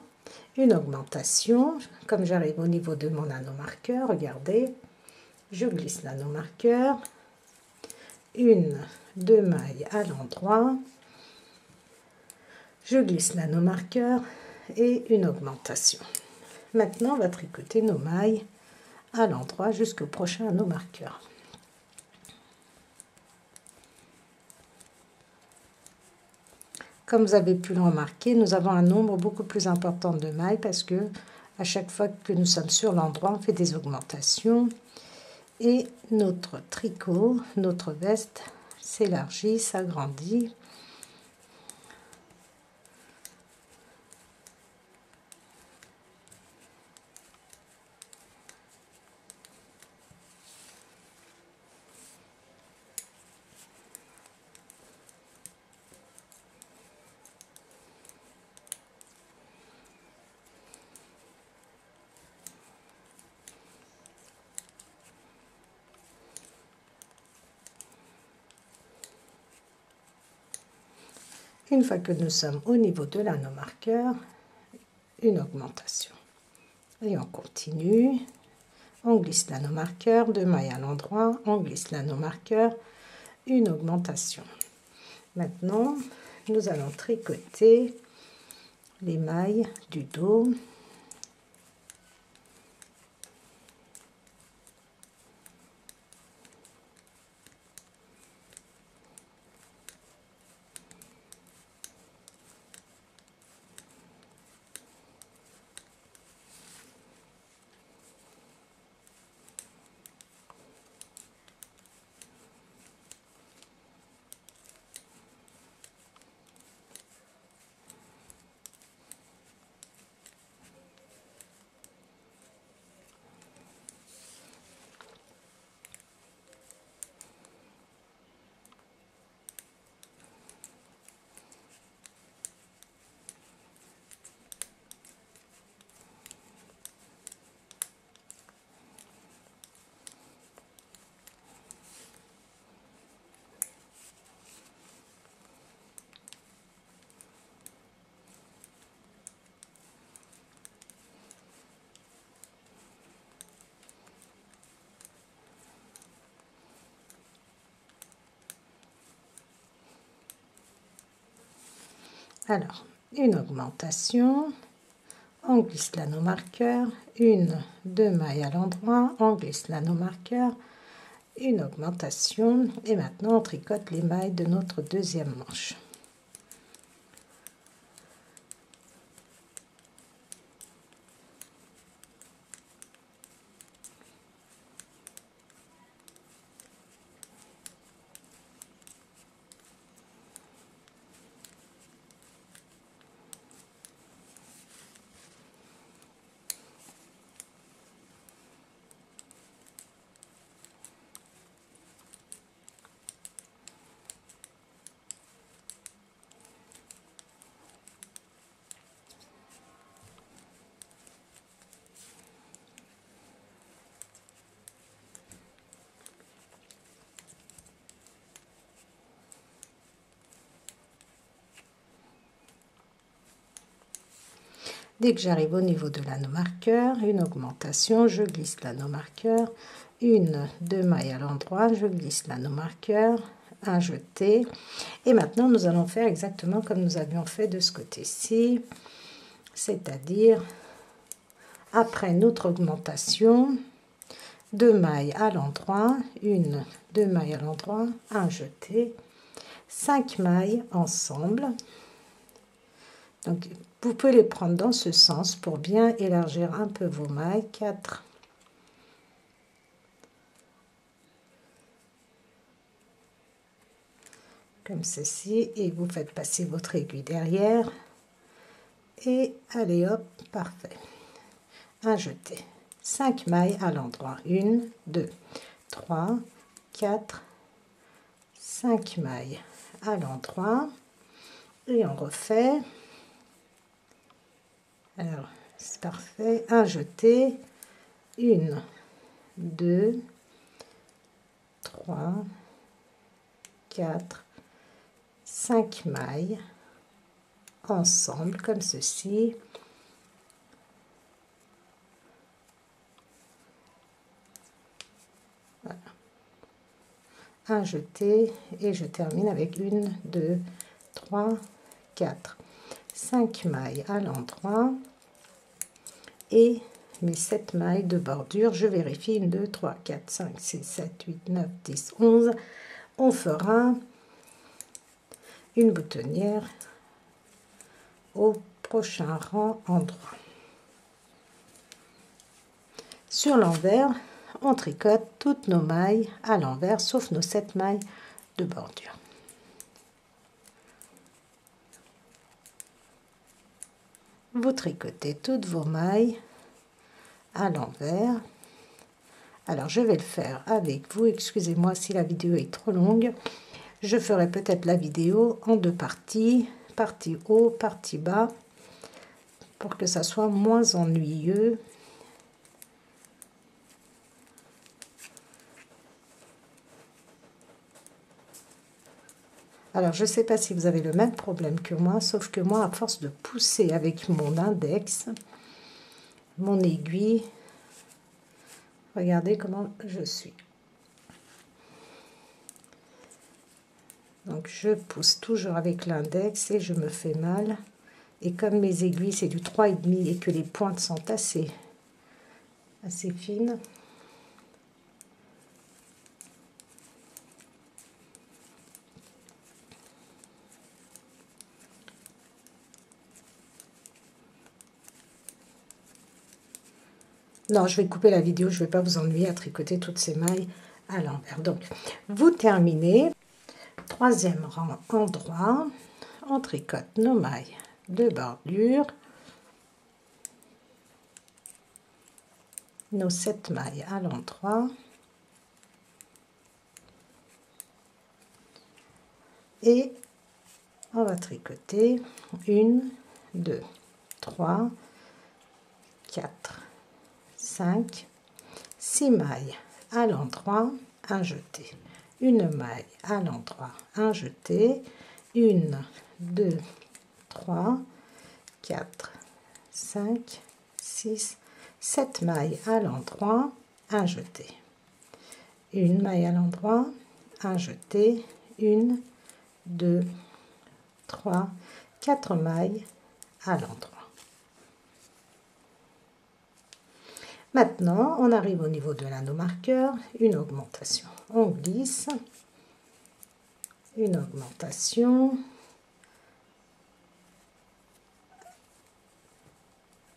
une augmentation. Comme j'arrive au niveau de mon anneau marqueur, regardez, je glisse l'anneau marqueur, 1, 2 mailles à l'endroit, je glisse l'anneau marqueur et une augmentation. Maintenant, on va tricoter nos mailles à l'endroit jusqu'au prochain anneau marqueur. Comme vous avez pu le remarquer, nous avons un nombre beaucoup plus important de mailles parce que à chaque fois que nous sommes sur l'endroit, on fait des augmentations et notre tricot, notre veste s'élargit, s'agrandit. Une fois que nous sommes au niveau de l'anneau marqueur, une augmentation. Et on continue. On glisse l'anneau marqueur, 2 mailles à l'endroit, on glisse l'anneau marqueur, une augmentation. Maintenant, nous allons tricoter les mailles du dos. Alors, une augmentation, on glisse l'anneau marqueur, 1, 2 mailles à l'endroit, on glisse l'anneau marqueur, une augmentation, et maintenant on tricote les mailles de notre deuxième manche. Dès que j'arrive au niveau de l'anneau marqueur, une augmentation, je glisse l'anneau marqueur, 1, 2 mailles à l'endroit, je glisse l'anneau marqueur, un jeté. Et maintenant, nous allons faire exactement comme nous avions fait de ce côté-ci, c'est-à-dire, après notre augmentation, 2 mailles à l'endroit, 1, 2 mailles à l'endroit, un jeté, 5 mailles ensemble. Donc, vous pouvez les prendre dans ce sens pour bien élargir un peu vos mailles. 4, comme ceci, et vous faites passer votre aiguille derrière. Et allez hop, parfait. Un jeté. 5 mailles à l'endroit. 1, 2, 3, 4, 5 mailles à l'endroit. Et on refait. Alors, c'est parfait. Un jeté. 1, 2, 3, 4, 5 mailles ensemble, comme ceci. Voilà. Un jeté et je termine avec 1, 2, 3, 4, 5 mailles à l'endroit et mes 7 mailles de bordure. Je vérifie 1, 2, 3, 4, 5, 6, 7, 8, 9, 10, 11. On fera une boutonnière au prochain rang en droit. Sur l'envers, on tricote toutes nos mailles à l'envers, sauf nos 7 mailles de bordure. Vous tricotez toutes vos mailles à l'envers. Alors, je vais le faire avec vous. Excusez-moi si la vidéo est trop longue. Je ferai peut-être la vidéo en 2 parties. Partie haut, partie bas, pour que ça soit moins ennuyeux. Alors, je ne sais pas si vous avez le même problème que moi, sauf que moi, à force de pousser avec mon index, mon aiguille, regardez comment je suis. Donc, je pousse toujours avec l'index et je me fais mal. Et comme mes aiguilles, c'est du 3,5 et que les pointes sont assez fines, non, je vais couper la vidéo, je ne vais pas vous ennuyer à tricoter toutes ces mailles à l'envers. Donc, vous terminez. 3e rang en droit, on tricote nos mailles de bordure, nos 7 mailles à l'endroit, et on va tricoter 1, 2, 3, 4, 5, 6 mailles à l'endroit, un jeté, une maille à l'endroit, un jeté, 1, 2, 3, 4, 5, 6, 7 mailles à l'endroit, un jeté, une maille à l'endroit, un jeté, 1, 2, 3, 4 mailles à l'endroit. Maintenant, on arrive au niveau de l'anneau marqueur, une augmentation. On glisse, une augmentation,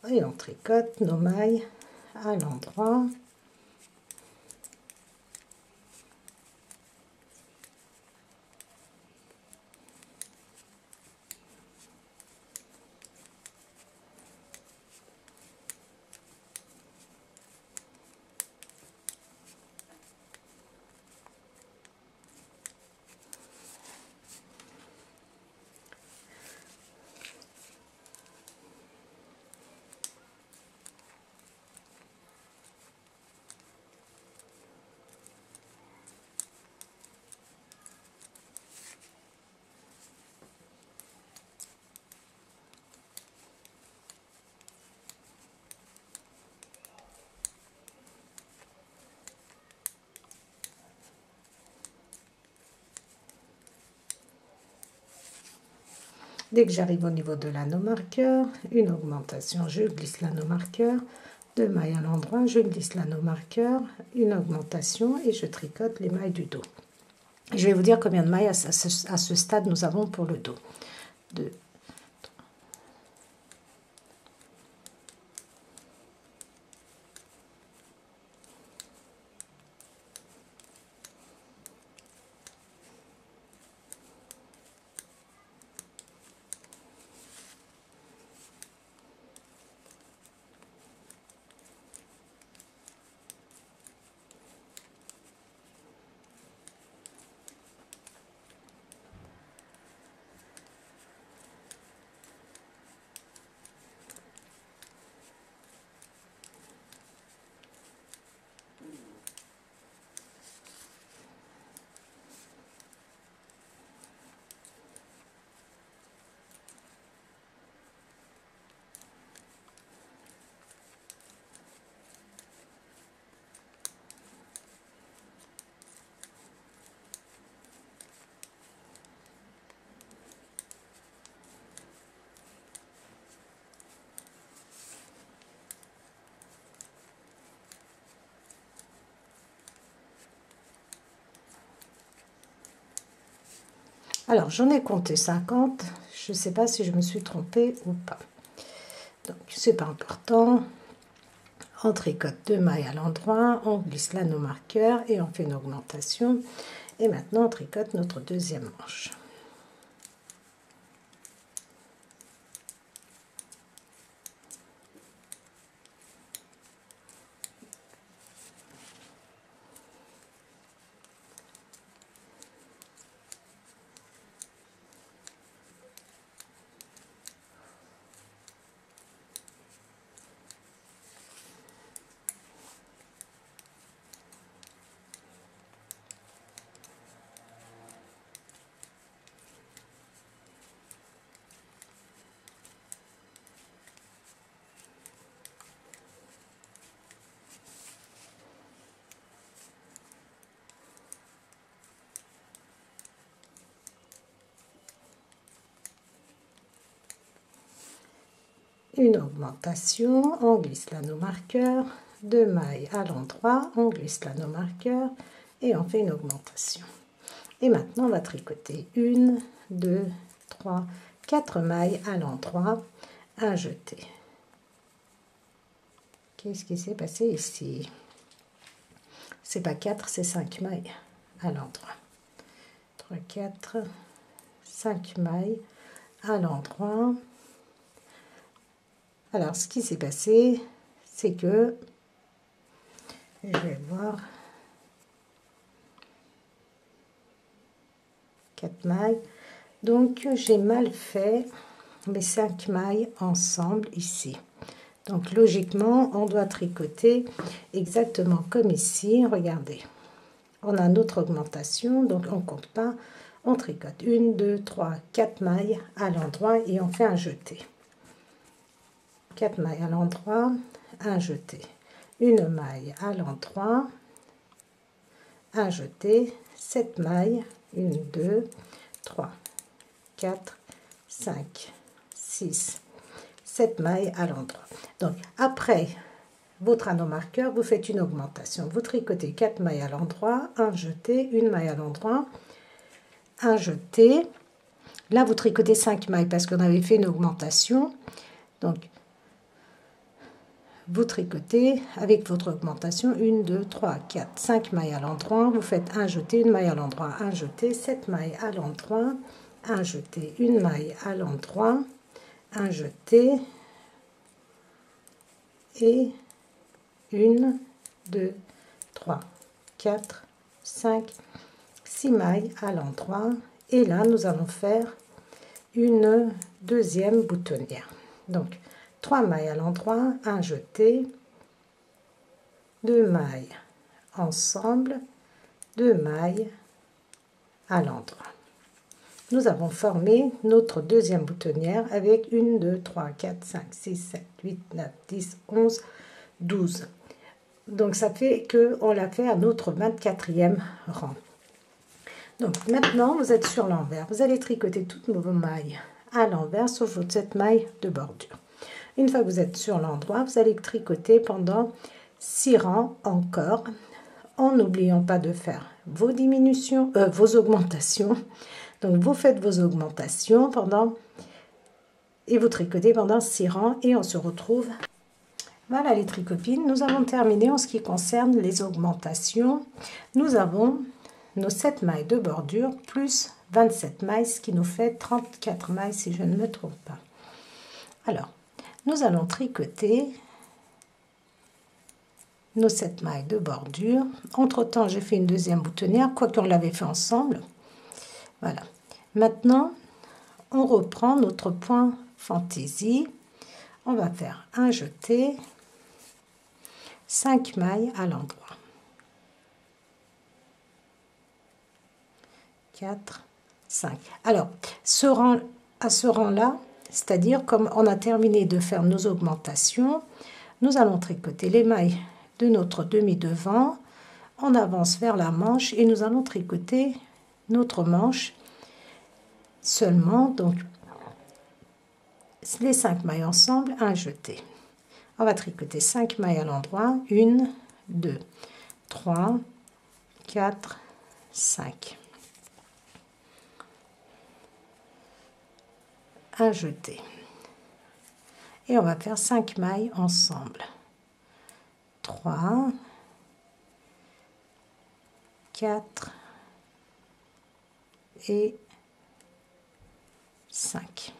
et on tricote nos mailles à l'endroit. Dès que j'arrive au niveau de l'anneau marqueur, une augmentation, je glisse l'anneau marqueur, 2 mailles à l'endroit, je glisse l'anneau marqueur, une augmentation et je tricote les mailles du dos. Je vais vous dire combien de mailles à ce stade nous avons pour le dos. 2, Alors, j'en ai compté 50. Je ne sais pas si je me suis trompée ou pas. Donc, c'est pas important. On tricote 2 mailles à l'endroit, on glisse l'anneau marqueur et on fait une augmentation. Et maintenant, on tricote notre deuxième manche. Une augmentation, on glisse l'anneau marqueur, 2 mailles à l'endroit, on glisse l'anneau marqueur et on fait une augmentation. Et maintenant, on va tricoter 1, 2, 3, 4 mailles à l'endroit, un jeté. Qu'est-ce qui s'est passé ici? C'est pas 4, c'est 5 mailles à l'endroit. 3, 4, 5 mailles à l'endroit. Alors, ce qui s'est passé, c'est que, je vais voir, 4 mailles. Donc, j'ai mal fait mes 5 mailles ensemble ici. Donc, logiquement, on doit tricoter exactement comme ici. Regardez, on a notre augmentation, donc on ne compte pas. On tricote 1, 2, 3, 4 mailles à l'endroit et on fait un jeté. 4 mailles à l'endroit, un jeté, une maille à l'endroit, un jeté, 7 mailles, 1, 2, 3, 4, 5, 6, 7 mailles à l'endroit. Donc après votre anneau marqueur, vous faites une augmentation. Vous tricotez 4 mailles à l'endroit, un jeté, une maille à l'endroit, un jeté. Là, vous tricotez 5 mailles parce qu'on avait fait une augmentation. Donc, vous tricotez avec votre augmentation 1, 2, 3, 4, 5 mailles à l'endroit. Vous faites un jeté, une maille à l'endroit, un jeté, 7 mailles à l'endroit, un jeté, une maille à l'endroit, un jeté et 1, 2, 3, 4, 5, 6 mailles à l'endroit. Et là, nous allons faire une deuxième boutonnière. Donc, 3 mailles à l'endroit, un jeté, 2 mailles ensemble, 2 mailles à l'endroit. Nous avons formé notre deuxième boutonnière avec 1, 2, 3, 4, 5, 6, 7, 8, 9, 10, 11, 12. Donc ça fait qu'on l'a fait à notre 24e rang. Donc maintenant, vous êtes sur l'envers. Vous allez tricoter toutes vos mailles à l'envers, sauf cette maille de bordure. Une fois que vous êtes sur l'endroit, vous allez tricoter pendant 6 rangs encore, en n'oubliant pas de faire vos diminutions, vos augmentations. Donc vous faites vos augmentations et vous tricotez pendant 6 rangs et on se retrouve. Voilà les tricopines, nous avons terminé en ce qui concerne les augmentations. Nous avons nos 7 mailles de bordure plus 27 mailles, ce qui nous fait 34 mailles si je ne me trompe pas. Alors, nous allons tricoter nos 7 mailles de bordure. Entre temps, j'ai fait une deuxième boutonnière, quoique on l'avait fait ensemble. Voilà. Maintenant, on reprend notre point fantaisie. On va faire un jeté, 5 mailles à l'endroit. 4, 5. Alors, à ce rang-là, c'est-à-dire comme on a terminé de faire nos augmentations, nous allons tricoter les mailles de notre demi-devant. On avance vers la manche et nous allons tricoter notre manche seulement. Donc, les 5 mailles ensemble, un jeté. On va tricoter 5 mailles à l'endroit. 1, 2, 3, 4, 5. un jeté. Et on va faire 5 mailles ensemble. 3, 4 et 5.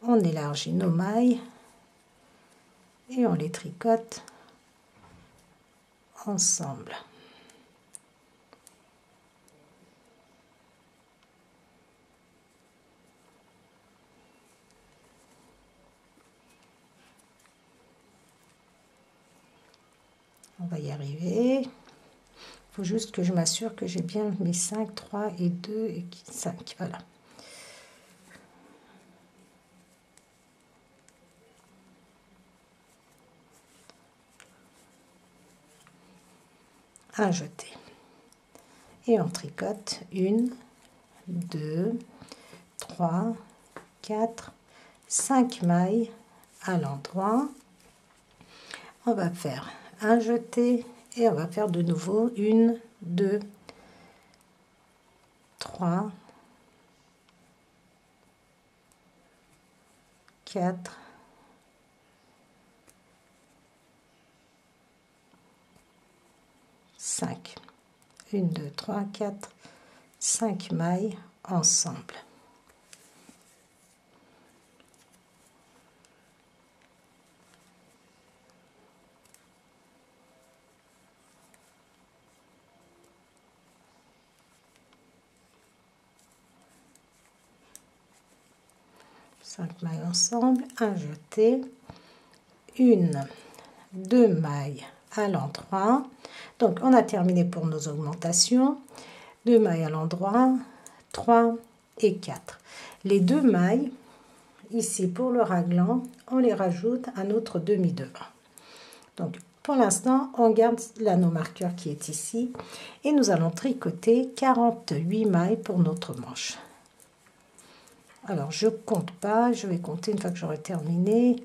On élargit nos mailles et on les tricote ensemble. On va y arriver. Il faut juste que je m'assure que j'ai bien mes 5, 3 et 2 et 5. Voilà. Un jeté. Et on tricote 1, 2, 3, 4, 5 mailles à l'endroit. On va faire un jeté et on va faire de nouveau 1, 2, 3, 4, 5. 1, 2, 3, 4, 5 mailles ensemble. Cinq mailles ensemble, un jeté, 1, 2 mailles à l'endroit. Donc on a terminé pour nos augmentations. 2 mailles à l'endroit, 3 et 4. Les 2 mailles, ici pour le raglan, on les rajoute à notre demi-devant. Donc pour l'instant, on garde l'anneau marqueur qui est ici et nous allons tricoter 48 mailles pour notre manche. Alors je compte pas, je vais compter une fois que j'aurai terminé.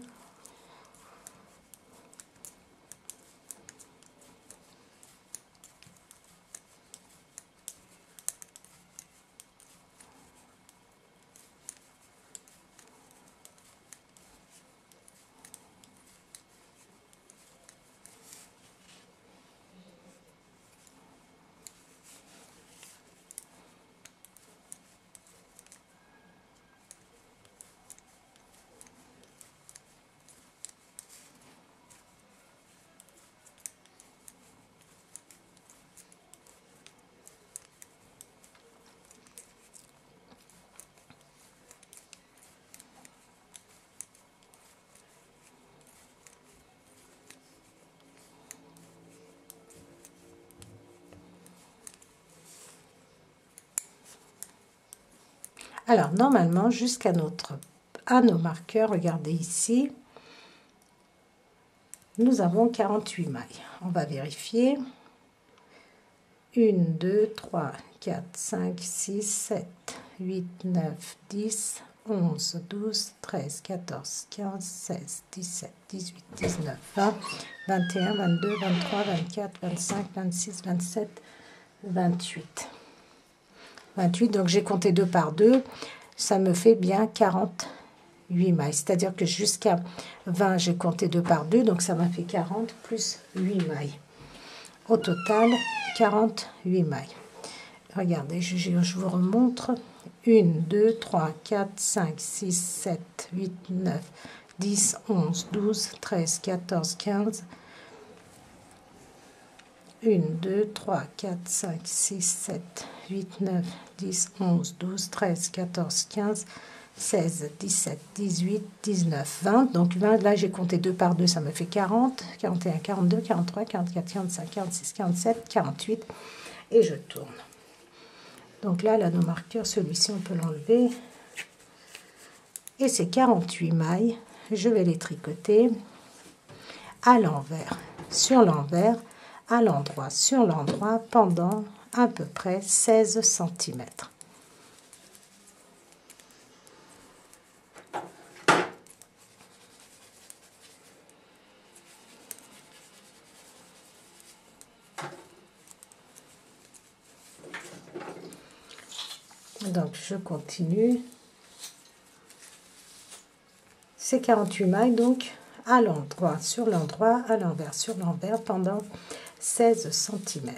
Alors, normalement, jusqu'à notre anneau marqueur, regardez ici, nous avons 48 mailles. On va vérifier. 1, 2, 3, 4, 5, 6, 7, 8, 9, 10, 11, 12, 13, 14, 15, 16, 17, 18, 19, 20, 21, 22, 23, 24, 25, 26, 27, 28. 28, donc j'ai compté 2 par 2, ça me fait bien 48 mailles. C'est-à-dire que jusqu'à 20, j'ai compté 2 par 2, donc ça m'a fait 40 plus 8 mailles. Au total, 48 mailles. Regardez, je vous remontre. 1, 2, 3, 4, 5, 6, 7, 8, 9, 10, 11, 12, 13, 14, 15... 1, 2, 3, 4, 5, 6, 7, 8, 9, 10, 11, 12, 13, 14, 15, 16, 17, 18, 19, 20. Donc 20, là j'ai compté 2 par 2, ça me fait 40, 41, 42, 43, 44, 45, 46, 47, 48. Et je tourne. Donc là, l'anneau marqueur, celui-ci, on peut l'enlever. Et ces 48 mailles, je vais les tricoter à l'envers, sur l'envers, à l'endroit, sur l'endroit, pendant à peu près 16 cm. Donc je continue. ces 48 mailles donc à l'endroit, sur l'endroit, à l'envers, sur l'envers pendant 16 cm.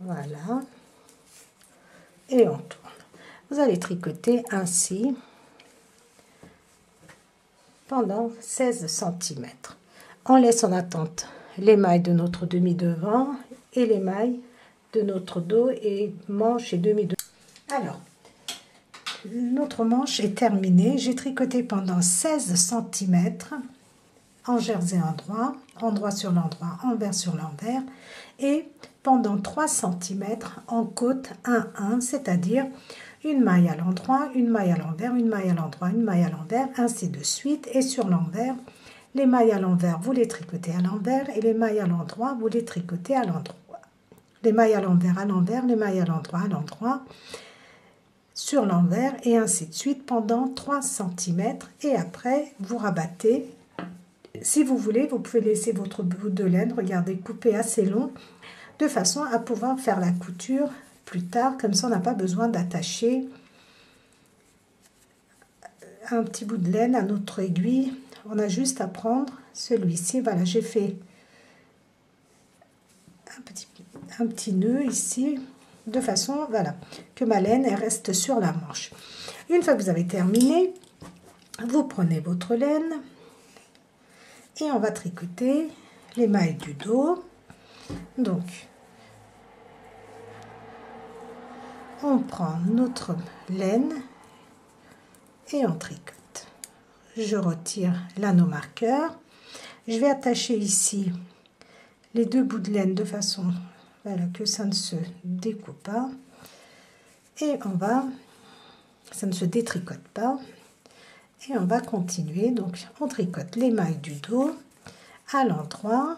Voilà, et on tourne. Vous allez tricoter ainsi pendant 16 cm. On laisse en attente les mailles de notre demi-devant et les mailles de notre dos et manche et demi-devant. Alors, notre manche est terminée. J'ai tricoté pendant 16 cm en jersey endroit sur l'endroit, envers sur l'envers, et pendant 3 cm en côte 1-1, c'est-à-dire une maille à l'endroit, une maille à l'envers, une maille à l'endroit, une maille à l'envers, ainsi de suite. Et sur l'envers, les mailles à l'envers, vous les tricotez à l'envers, et les mailles à l'endroit, vous les tricotez à l'endroit. Les mailles à l'envers, les mailles à l'endroit, sur l'envers, et ainsi de suite pendant 3 cm. Et après, vous rabattez. Si vous voulez, vous pouvez laisser votre bout de laine, regardez, couper assez long, de façon à pouvoir faire la couture plus tard. Comme ça, on n'a pas besoin d'attacher un petit bout de laine à notre aiguille. On a juste à prendre celui-ci. Voilà, j'ai fait un petit nœud ici, de façon, voilà, que ma laine elle reste sur la manche. Une fois que vous avez terminé, vous prenez votre laine et on va tricoter les mailles du dos. Donc, on prend notre laine et on tricote. Je retire l'anneau marqueur. Je vais attacher ici les deux bouts de laine de façon, voilà, que ça ne se découpe pas. Et ça ne se détricote pas. Et on va continuer. Donc, on tricote les mailles du dos à l'endroit.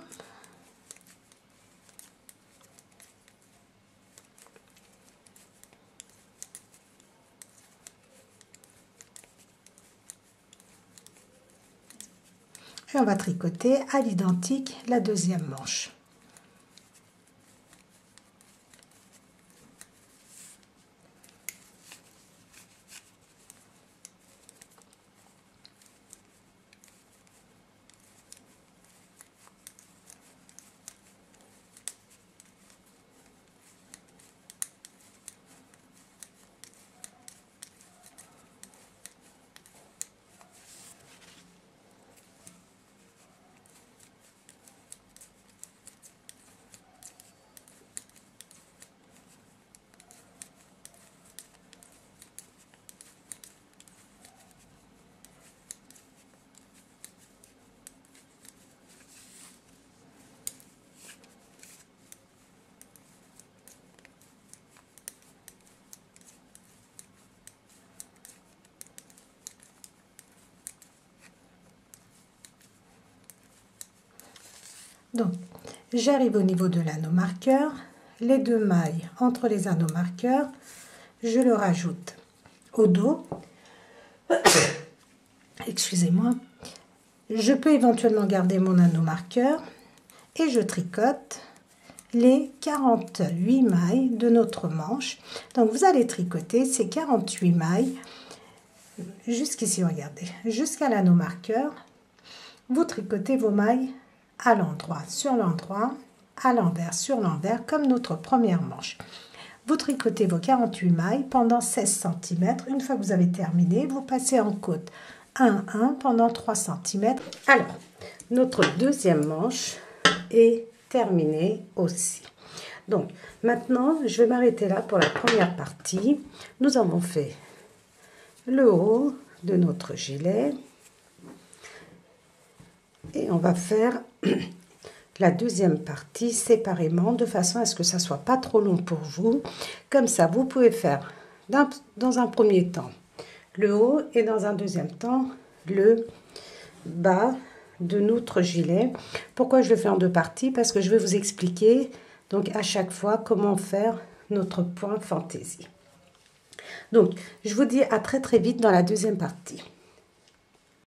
Et on va tricoter à l'identique la deuxième manche. Donc, j'arrive au niveau de l'anneau marqueur, les deux mailles entre les anneaux marqueurs, je le rajoute au dos. Excusez-moi. Je peux éventuellement garder mon anneau marqueur et je tricote les 48 mailles de notre manche. Donc, vous allez tricoter ces 48 mailles jusqu'ici, regardez, jusqu'à l'anneau marqueur. Vous tricotez vos mailles à l'endroit, sur l'endroit, à l'envers, sur l'envers, comme notre première manche. Vous tricotez vos 48 mailles pendant 16 cm. Une fois que vous avez terminé, vous passez en côte 1-1 pendant 3 cm. Alors, notre deuxième manche est terminée aussi. Donc, maintenant, je vais m'arrêter là pour la première partie. Nous avons fait le haut de notre gilet. Et on va faire la deuxième partie séparément, de façon à ce que ça soit pas trop long pour vous. Comme ça, vous pouvez faire dans un premier temps le haut et dans un deuxième temps le bas de notre gilet. Pourquoi je le fais en deux parties? Parce que je vais vous expliquer donc à chaque fois comment faire notre point fantaisie. Donc, je vous dis à très très vite dans la deuxième partie.